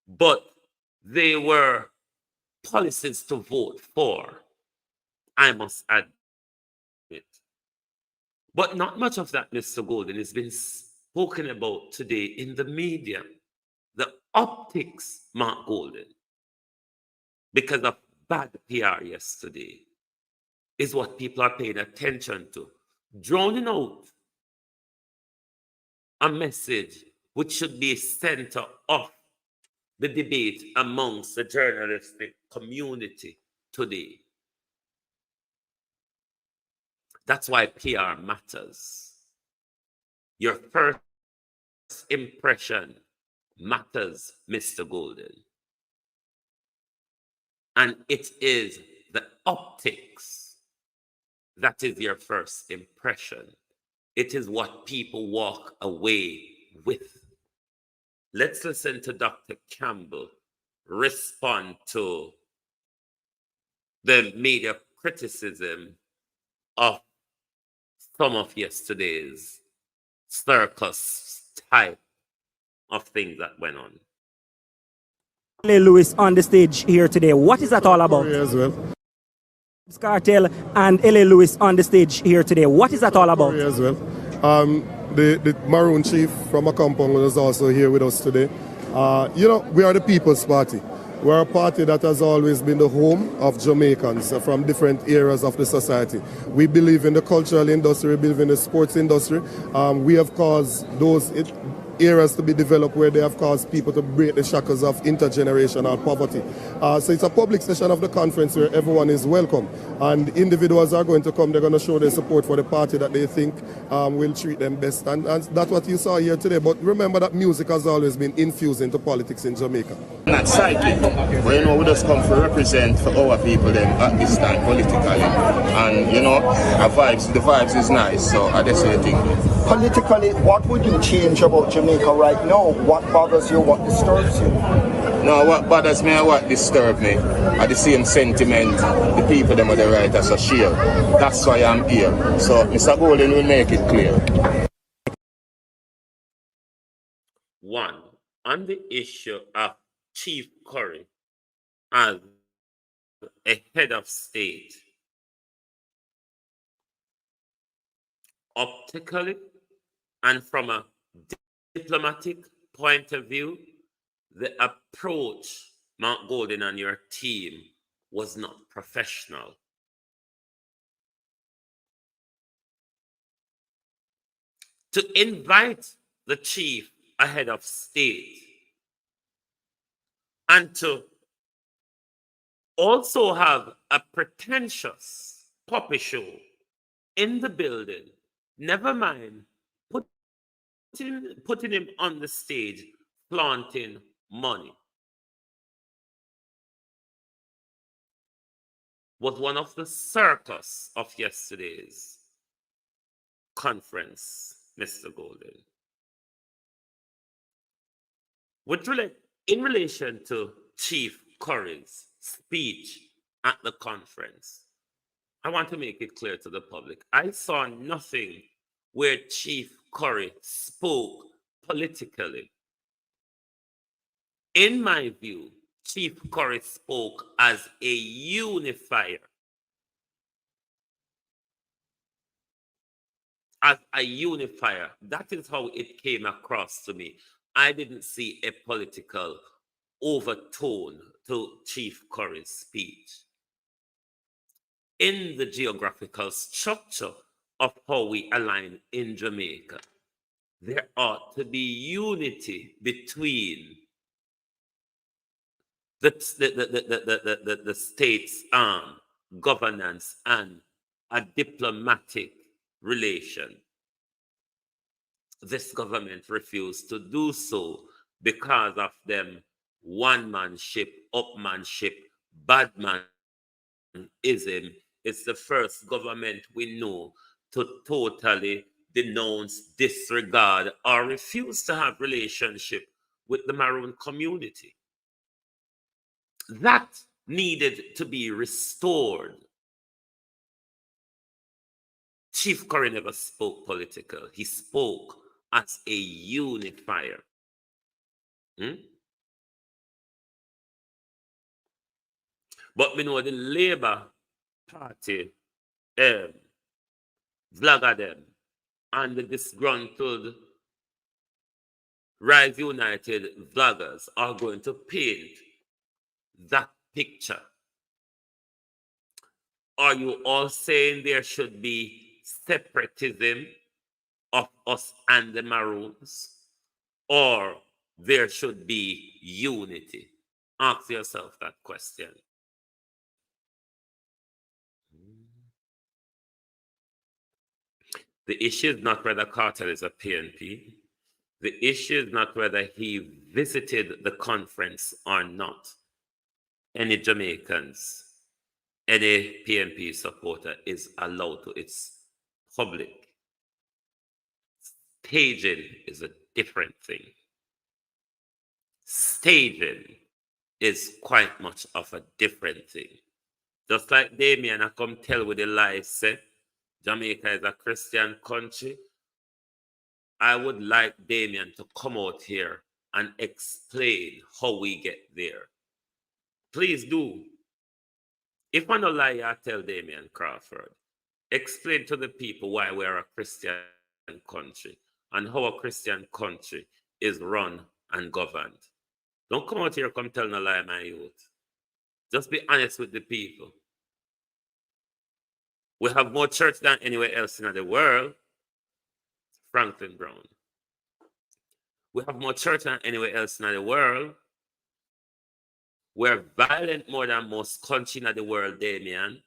But they were policies to vote for, I must admit. But not much of that, Mr. Golden, has been spoken about today in the media. The optics, Mark Golden, because of bad PR yesterday, is what people are paying attention to. Drowning out a message which should be center of the debate amongst the journalistic community today. That's why PR matters. Your first impression matters, Mr. Golden. And it is the optics that is your first impression. It is what people walk away with. Let's listen to Dr. Campbell respond to the media criticism of some of yesterday's circus type of things that went on. LA Lewis on the stage here today. What is that all about? As well. Cartel and LA Lewis on the stage here today. What is that all about? As well. The Maroon Chief from a compound is also here with us today. We are the People's Party. We're a party that has always been the home of Jamaicans from different areas of the society. We believe in the cultural industry, we believe in the sports industry. We have caused those areas to be developed where they have caused people to break the shackles of intergenerational poverty. So it's a public session of the conference where everyone is welcome. And individuals are going to come, they're going to show their support for the party that they think will treat them best. And that's what you saw here today. But remember that music has always been infused into politics in Jamaica. Not psychic, but we just come to represent for our people then at this time politically. And the vibes is nice, so I just think. Politically, what would you change about Jamaica right now? What bothers you? What disturbs you? No, what bothers me and what disturbs me are the same sentiment the people them are the right as a share. That's why I'm here. So Mr. Golden will make it clear. One, on the issue of Chief Currie as a head of state, optically and from a diplomatic point of view, the approach, Mount Golden and your team, was not professional. To invite the chief ahead of state and to also have a pretentious puppy show in the building, never mind putting him on the stage flaunting money, was one of the circus of yesterday's conference, Mr. Golden. In relation to Chief Currie's speech at the conference, I want to make it clear to the public. I saw nothing where Chief Currie spoke politically. In my view, Chief Currie spoke as a unifier. As a unifier. That is how it came across to me. I didn't see a political overtone to Chief Currie's speech. In the geographical structure of how we align in Jamaica, there ought to be unity between the state's governance and a diplomatic relation. This government refused to do so because of them one-manship, upmanship, badmanism. It's the first government we know to totally denounce, disregard, or refuse to have relationship with the Maroon community. That needed to be restored. Chief Currie never spoke political. He spoke as a unifier. But we know the Labour Party, vlogger them, and the disgruntled Rise United vloggers are going to paint that picture. Are you all saying there should be separatism of us and the Maroons? Or there should be unity? Ask yourself that question. The issue is not whether Carter is a PNP. The issue is not whether he visited the conference or not. Any Jamaicans, any PNP supporter is allowed to. It's public. Staging is a different thing. Staging is quite much of a different thing. Just like Damien, I come tell with the lies, say, Jamaica is a Christian country. I would like Damien to come out here and explain how we get there. Please do. If I'm not lie, I tell Damien Crawford, explain to the people why we're a Christian country and how a Christian country is run and governed. Don't come out here and come tell no lie, my youth. Just be honest with the people. We have more church than anywhere else in the world. Franklin Brown. We have more church than anywhere else in the world. We're violent more than most countries in the world, Damien.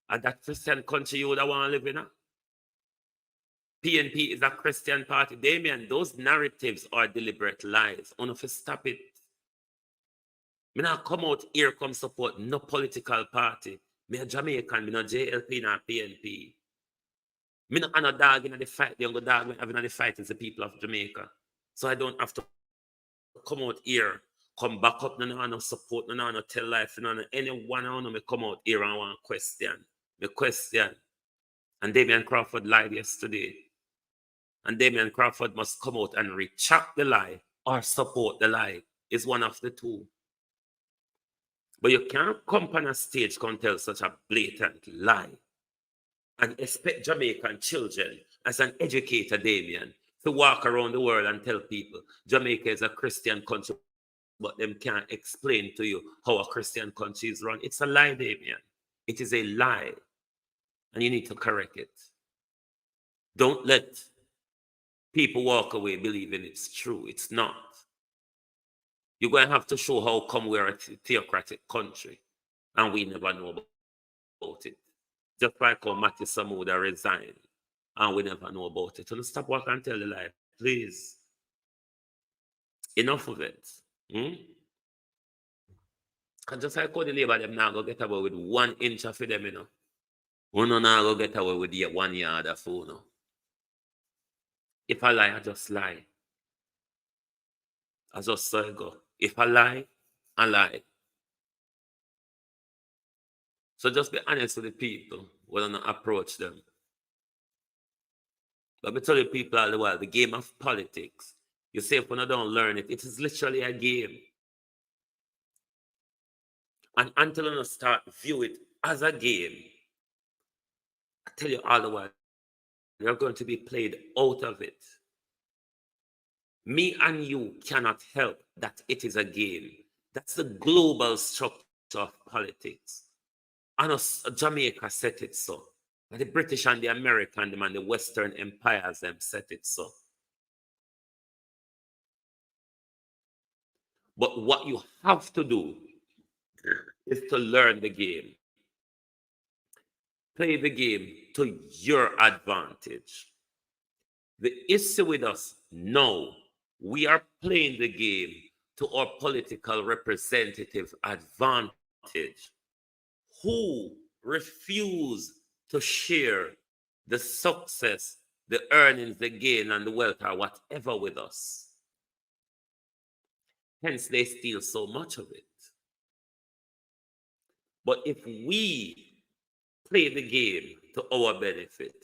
And that Christian country you would want to live in. PNP is a Christian party. Damien, those narratives are deliberate lies. I want to stop it. Me not come out here, come support no political party. Me a Jamaican, me no JLP, no PNP. Me not a dog in the fight. The younger dog we having the fight is the people of Jamaica. So I don't have to come out here, come back up, no support, no tell life, no anyone I me come out here and want question. Me question. And Damien Crawford lied yesterday. And Damien Crawford must come out and retract the lie or support the lie. It's one of the two. But you can't come on a stage and tell such a blatant lie and expect Jamaican children, as an educator, Damien, to walk around the world and tell people Jamaica is a Christian country but them can't explain to you how a Christian country is run. It's a lie, Damien. It is a lie. And you need to correct it. Don't let people walk away believing it's true. It's not. You're going to have to show how come we're a theocratic country and we never know about it. Just like how Matthew Samuda resigned and we never know about it. So stop walking and tell the lie, please. Enough of it. And just like how the labor them now go get away with 1 inch of them, you know. We no now go get away with the 1 yard of food, you know. If I lie, I just lie. I just say go. If I lie, I lie. So just be honest with the people when I approach them. But I tell you people all the while, the game of politics, you say if you don't learn it, it is literally a game. And until you start view it as a game, I tell you all the while, you're going to be played out of it. Me and you cannot help that it is a game. That's the global structure of politics. And us, Jamaica set it so. And the British and the American and the Western empires them set it so. But what you have to do is to learn the game. Play the game to your advantage. The issue with us now, we are playing the game to our political representative advantage, who refuse to share the success, the earnings, the gain, and the wealth or whatever with us. Hence, they steal so much of it. But if we play the game to our benefit,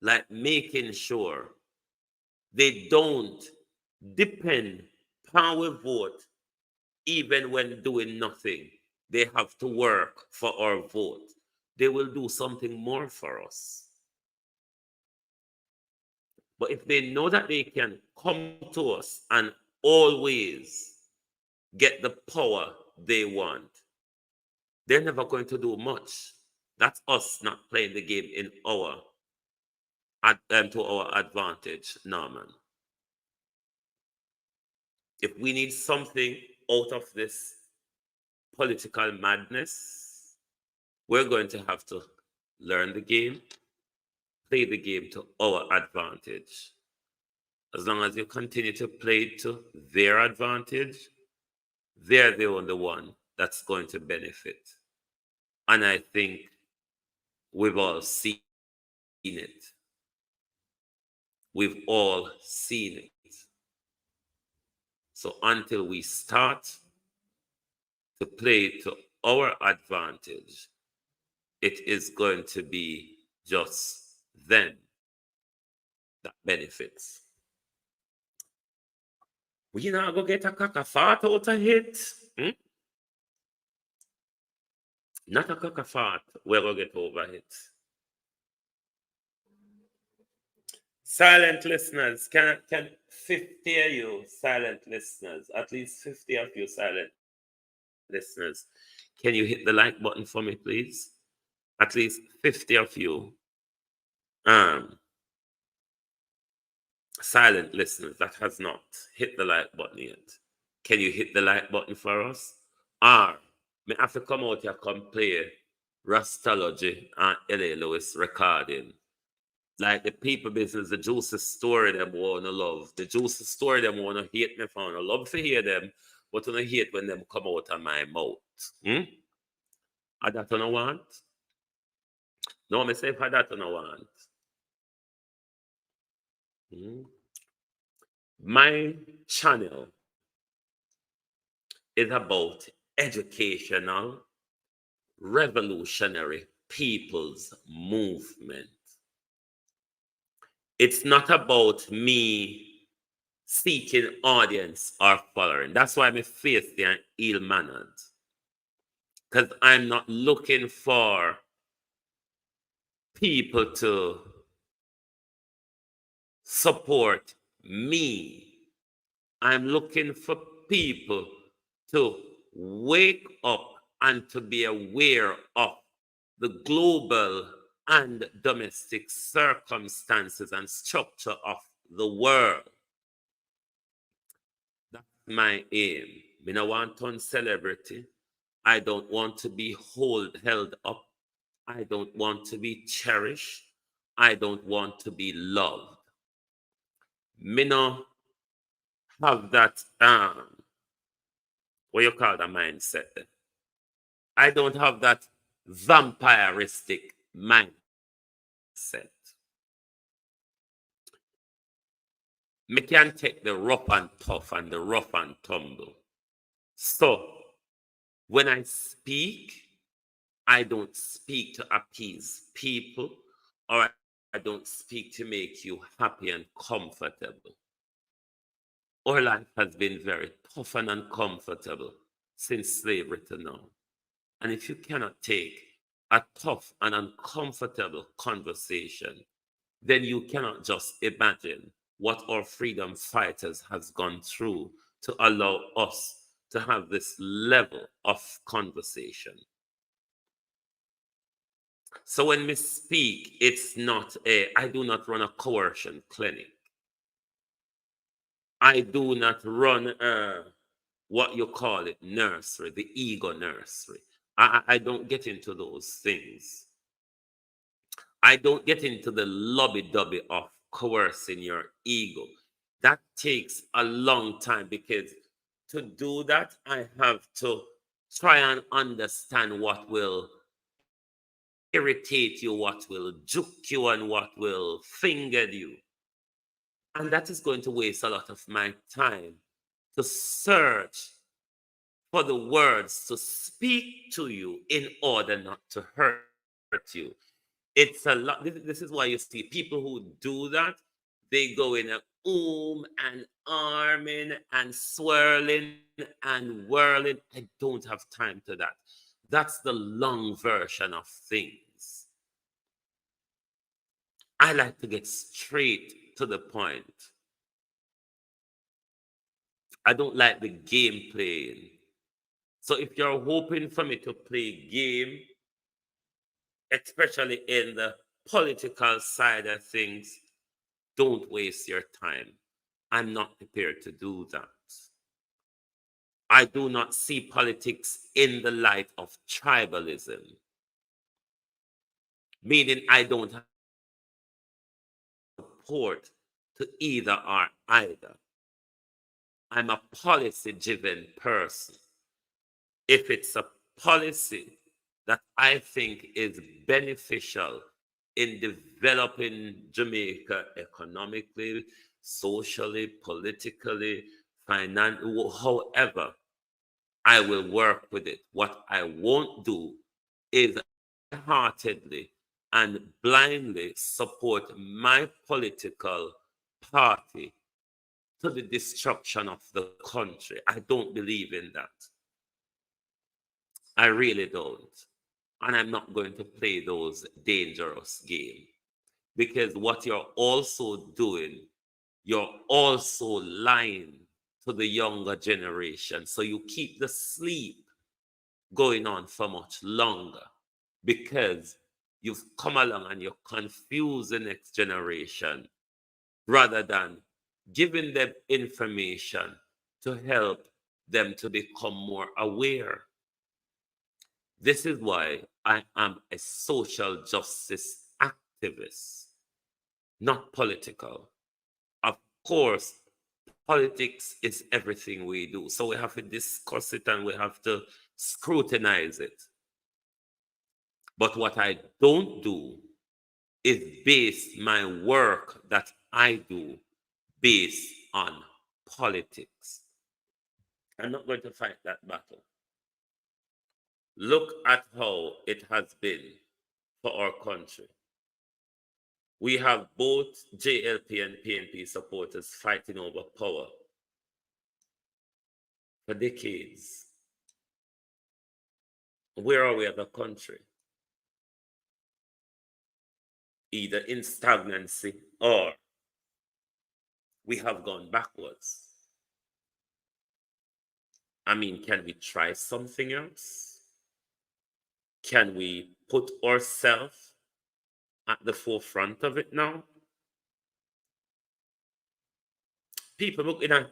like making sure they don't depend on our vote, even when doing nothing, they have to work for our vote, they will do something more for us. But if they know that they can come to us and always get the power they want, they're never going to do much. That's us not playing the game in to our advantage, Norman. If we need something out of this political madness, we're going to have to learn the game, play the game to our advantage. As long as you continue to play it to their advantage, they're the only one that's going to benefit. And I think we've all seen it. We've all seen it. So until we start to play to our advantage, it is going to be just them that benefits. We not go get a cockafart out of it. Not a cockafart. We're going to get over it. Silent listeners, can 50 of you silent listeners, at least 50 of you silent listeners, can you hit the like button for me, please? At least 50 of you silent listeners that has not hit the like button yet. Can you hit the like button for us? Or may I have to come out here come play Rastology and L.A. Lewis recording. Like the people business, the Juices story them want to love. The Juices story them want to hate me for. I love to hear them, but I don't hate when them come out of my mouth. I that I want. No, me say if I that I want. My channel is about educational, revolutionary people's movement. It's not about me seeking audience or following. That's why I'm feisty and ill-mannered. Because I'm not looking for people to support me. I'm looking for people to wake up and to be aware of the global and domestic circumstances and structure of the world. That's my aim. I don't want to celebrity. I don't want to be held up. I don't want to be cherished. I don't want to be loved. Me no have that what you call the mindset. I don't have that vampiristic mindset. Me can take the rough and tough and the rough and tumble. So when I speak, I don't speak to appease people, or I don't speak to make you happy and comfortable. Our life has been very tough and uncomfortable since slavery to now. And if you cannot take a tough and uncomfortable conversation, then you cannot just imagine what our freedom fighters has gone through to allow us to have this level of conversation. So when we speak, it's not I do not run a coercion clinic. I do not run what you call it, nursery, the ego nursery. I don't get into those things. I don't get into the lobby-dobby of coercing your ego. That takes a long time, because to do that, I have to try and understand what will irritate you, what will juke you, and what will finger you. And that is going to waste a lot of my time to search for the words to speak to you in order not to hurt you. It's a lot. This is why you see people who do that. They go in a and arming and swirling and whirling. I don't have time to that. That's the long version of things. I like to get straight to the point. I don't like the game playing. So if you're hoping for me to play game, especially in the political side of things, don't waste your time. I'm not prepared to do that. I do not see politics in the light of tribalism, meaning I don't have support to either or either. I'm a policy-driven person. If it's a policy that I think is beneficial in developing Jamaica economically, socially, politically, financially, however, I will work with it. What I won't do is heartedly and blindly support my political party to the destruction of the country. I don't believe in that. I really don't. And I'm not going to play those dangerous games, because what you're also doing, you're also lying to the younger generation. So you keep the sleep going on for much longer, because you've come along and you confuse the next generation rather than giving them information to help them to become more aware. This is why I am a social justice activist, not political. Of course, politics is everything we do. So we have to discuss it and we have to scrutinize it. But what I don't do is base my work that I do based on politics. I'm not going to fight that battle. Look at how it has been for our country. We have both JLP and PNP supporters fighting over power for decades. Where are we as a country? Either in stagnancy or we have gone backwards. I mean, can we try something else? Can we put ourselves at the forefront of it now? People look in a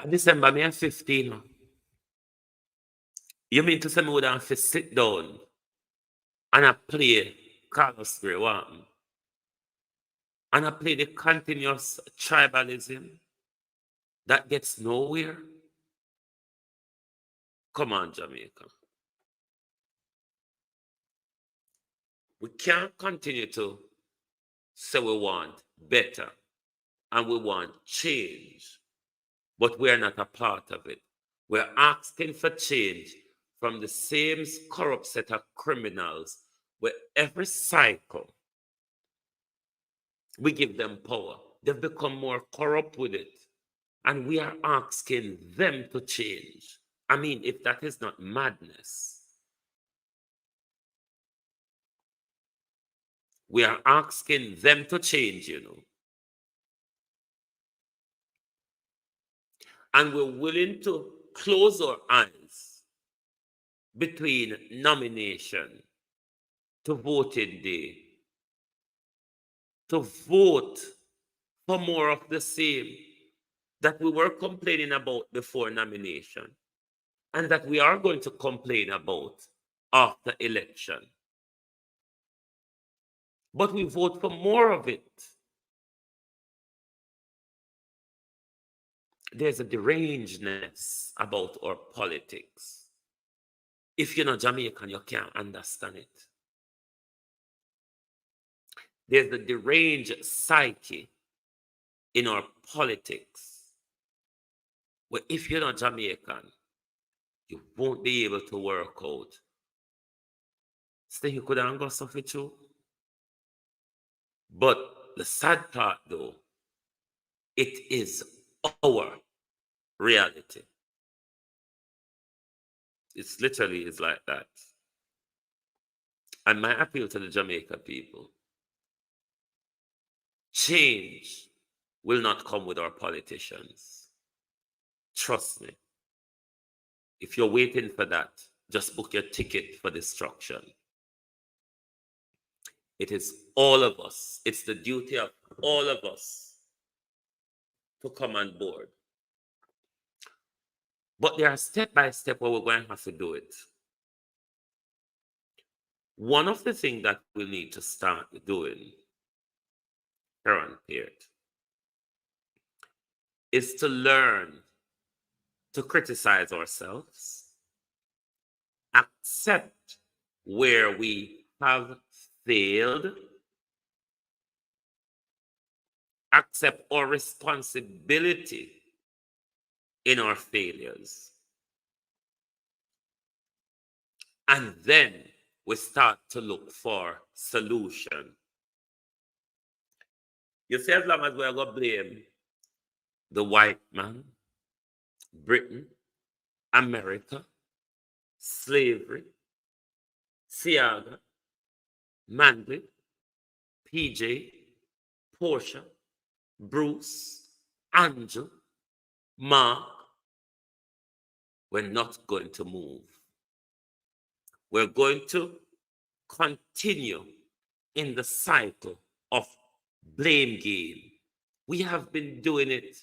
December, me 15. You mean to say me would have to sit down and I play Carlos Gray one? And I play the continuous tribalism that gets nowhere? Come on, Jamaica. We can't continue to say we want better and we want change, but we're not a part of it. We're asking for change from the same corrupt set of criminals where every cycle we give them power. They've become more corrupt with it. And we are asking them to change. I mean, if that is not madness, we are asking them to change, you know. And we're willing to close our eyes between nomination to voting day, to vote for more of the same that we were complaining about before nomination, and that we are going to complain about after election. But we vote for more of it. There's a derangedness about our politics. If you're not Jamaican, you can't understand it. There's a deranged psyche in our politics, where if you're not Jamaican, you won't be able to work out. Stay you could go suffer too. But the sad part, though, it is our reality. It's literally is like that. And my appeal to the Jamaica people, change will not come with our politicians. Trust me. If you're waiting for that, just book your ticket for destruction. It is all of us. It's the duty of all of us to come on board. But there are step by step where we're going to have to do it. One of the things that we need to start doing, current period, is to learn to criticize ourselves, accept where we have failed, accept our responsibility in our failures, and then we start to look for solution. You see, as long as we're going to blame the white man, Britain, America, slavery, Siaga, Manley, PJ, Portia, Bruce, Angel, Mark, we're not going to move. We're going to continue in the cycle of blame game. We have been doing it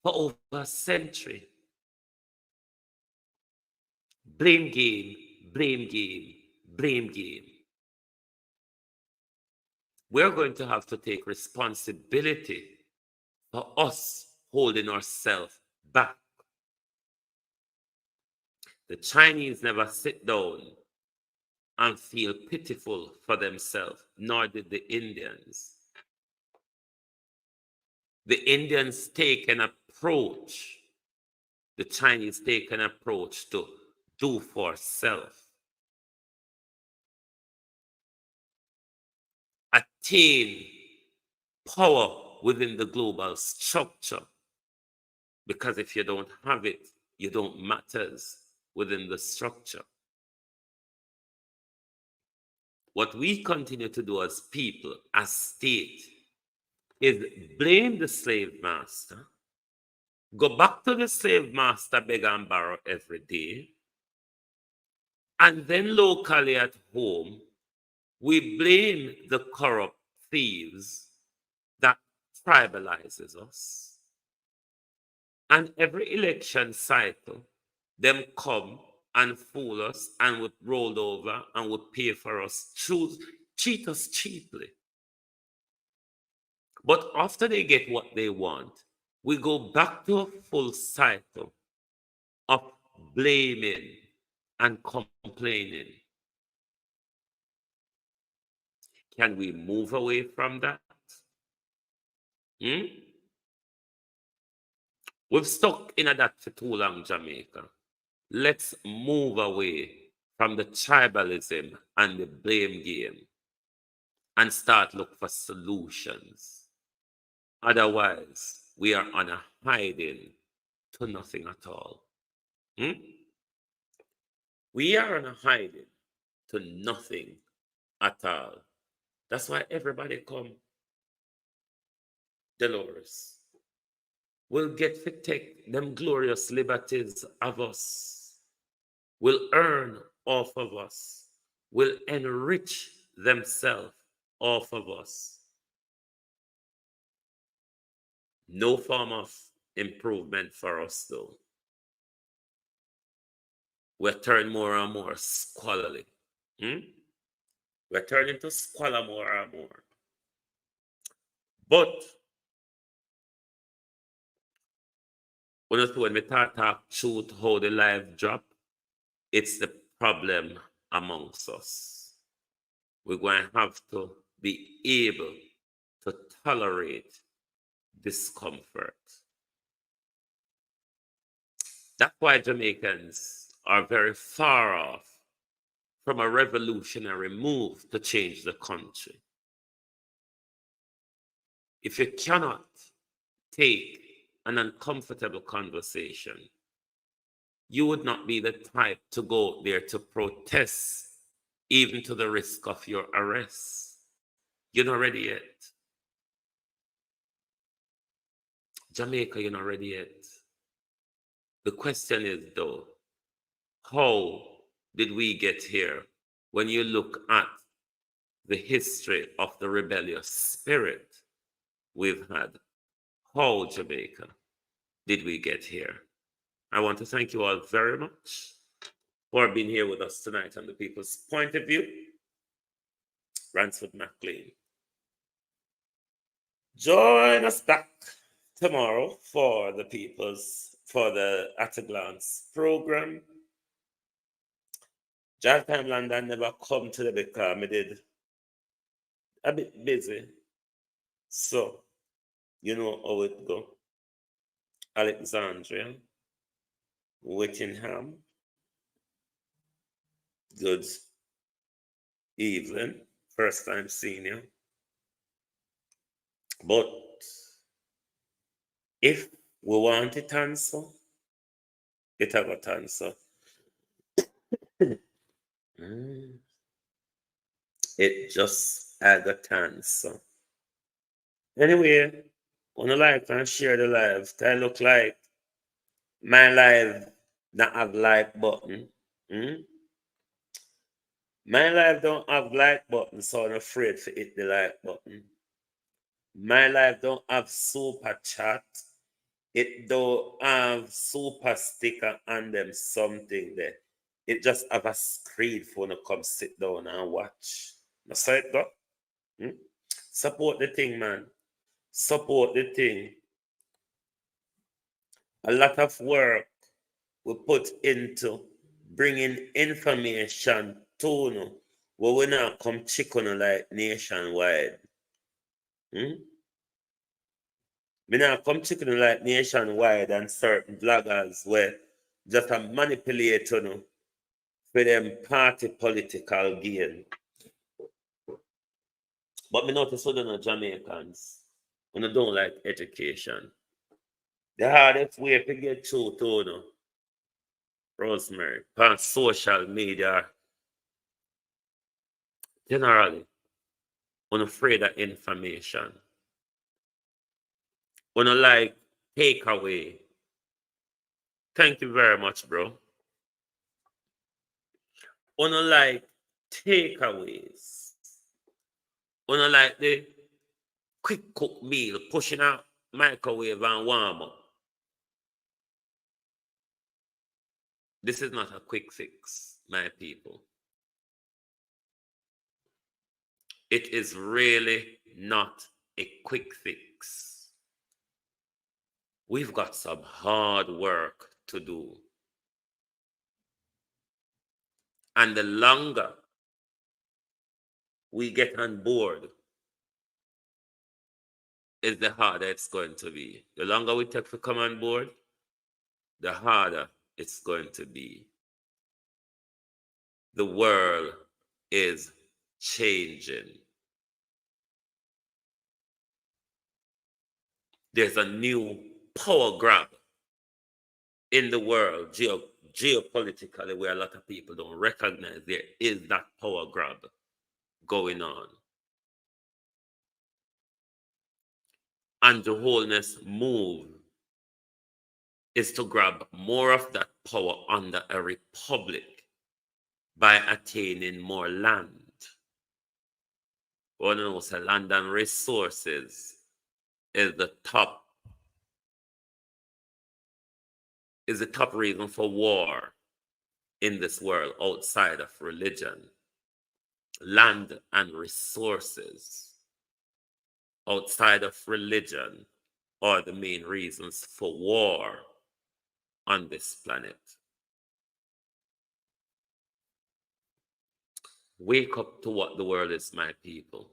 for over a century. Blame game, blame game, blame game. We're going to have to take responsibility for us holding ourselves back. The Chinese never sit down and feel pitiful for themselves, nor did the Indians. The Indians take an approach, the Chinese take an approach to do for self. Attain power within the global structure. Because if you don't have it, you don't matters within the structure. What we continue to do as people, as state, is blame the slave master, go back to the slave master, beg and borrow every day, and then locally at home, we blame the corrupt thieves that tribalizes us. And every election cycle, them come and fool us and would roll over and would pay for us, cheat us cheaply. But after they get what they want, we go back to a full cycle of blaming and complaining. Can we move away from that? We've stuck in that for too long, Jamaica. Let's move away from the tribalism and the blame game and start look for solutions. Otherwise, we are on a hiding to nothing at all. We are on a hiding to nothing at all. That's why everybody come. Dolores will get to take them glorious liberties of us, will earn off of us, will enrich themselves off of us. No form of improvement for us, though. We're turning more and more scholarly. We're turning to scholar more and more. But when we talk truth, how the life drop, it's the problem amongst us. We're going to have to be able to tolerate discomfort. That's why Jamaicans are very far off from a revolutionary move to change the country. If you cannot take an uncomfortable conversation, you would not be the type to go there to protest, even to the risk of your arrest. You're not ready yet. Jamaica, you're not ready yet. The question is, though, how did we get here? When you look at the history of the rebellious spirit we've had, how, Jamaica, did we get here? I want to thank you all very much for being here with us tonight on the People's Point of View. Ransford McLean. Join us back tomorrow for the At a Glance program. Drive Time London never come to the because I did a bit busy. So, you know how it go. Alexandria, Whittingham, good evening, first time seeing you. But if we want it answer, it have a answer. It just had a answer. Anyway, wanna like and share the live. I look like my live not have like button. My live don't have like button, so I'm afraid to hit the like button. My live don't have super chat. It don't have super sticker and them something there. It just have a screen for you to come sit down and watch. That's how it go. Support the thing, man. Support the thing. A lot of work we put into bringing information to you where we not come chicken like nationwide. We not come chicken like nationwide and certain bloggers where just a manipulate you for them party political gain. But me notice with the Jamaicans when they don't like education. The hardest way to get through to you, Rosemary, on social media, generally, I'm afraid of information. When I like takeaway Thank you very much, bro. Like takeaways. Like the quick cook meal, pushing out microwave and warm up. This is not a quick fix, my people. It is really not a quick fix. We've got some hard work to do. And the longer we get on board is the harder it's going to be. The longer we take to come on board, the harder it's going to be. The world is changing. There's a new power grab in the world, geopolitically, where a lot of people don't recognize there is that power grab going on. And the wholeness move is to grab more of that power under a republic by attaining more land. One knows that land and resources is the top reason for war in this world outside of religion. Land and resources outside of religion are the main reasons for war on this planet. Wake up to what the world is, my people.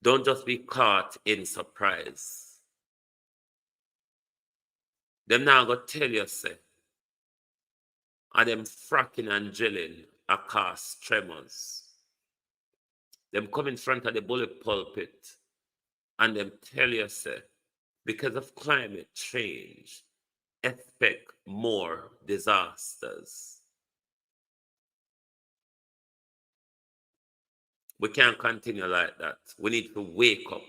Don't just be caught in surprise. Them now go tell you, say, and them fracking and drilling are cause tremors. Them come in front of the bullet pulpit and them tell you, say, because of climate change, expect more disasters. We can't continue like that. We need to wake up.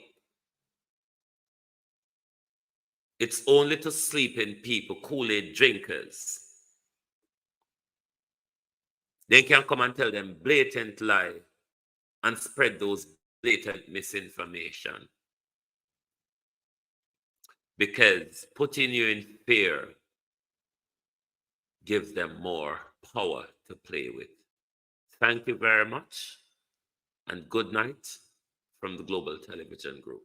It's only to sleeping people, Kool-Aid drinkers. They can come and tell them blatant lie and spread those blatant misinformation. Because putting you in fear gives them more power to play with. Thank you very much, and good night from the Global Television Group.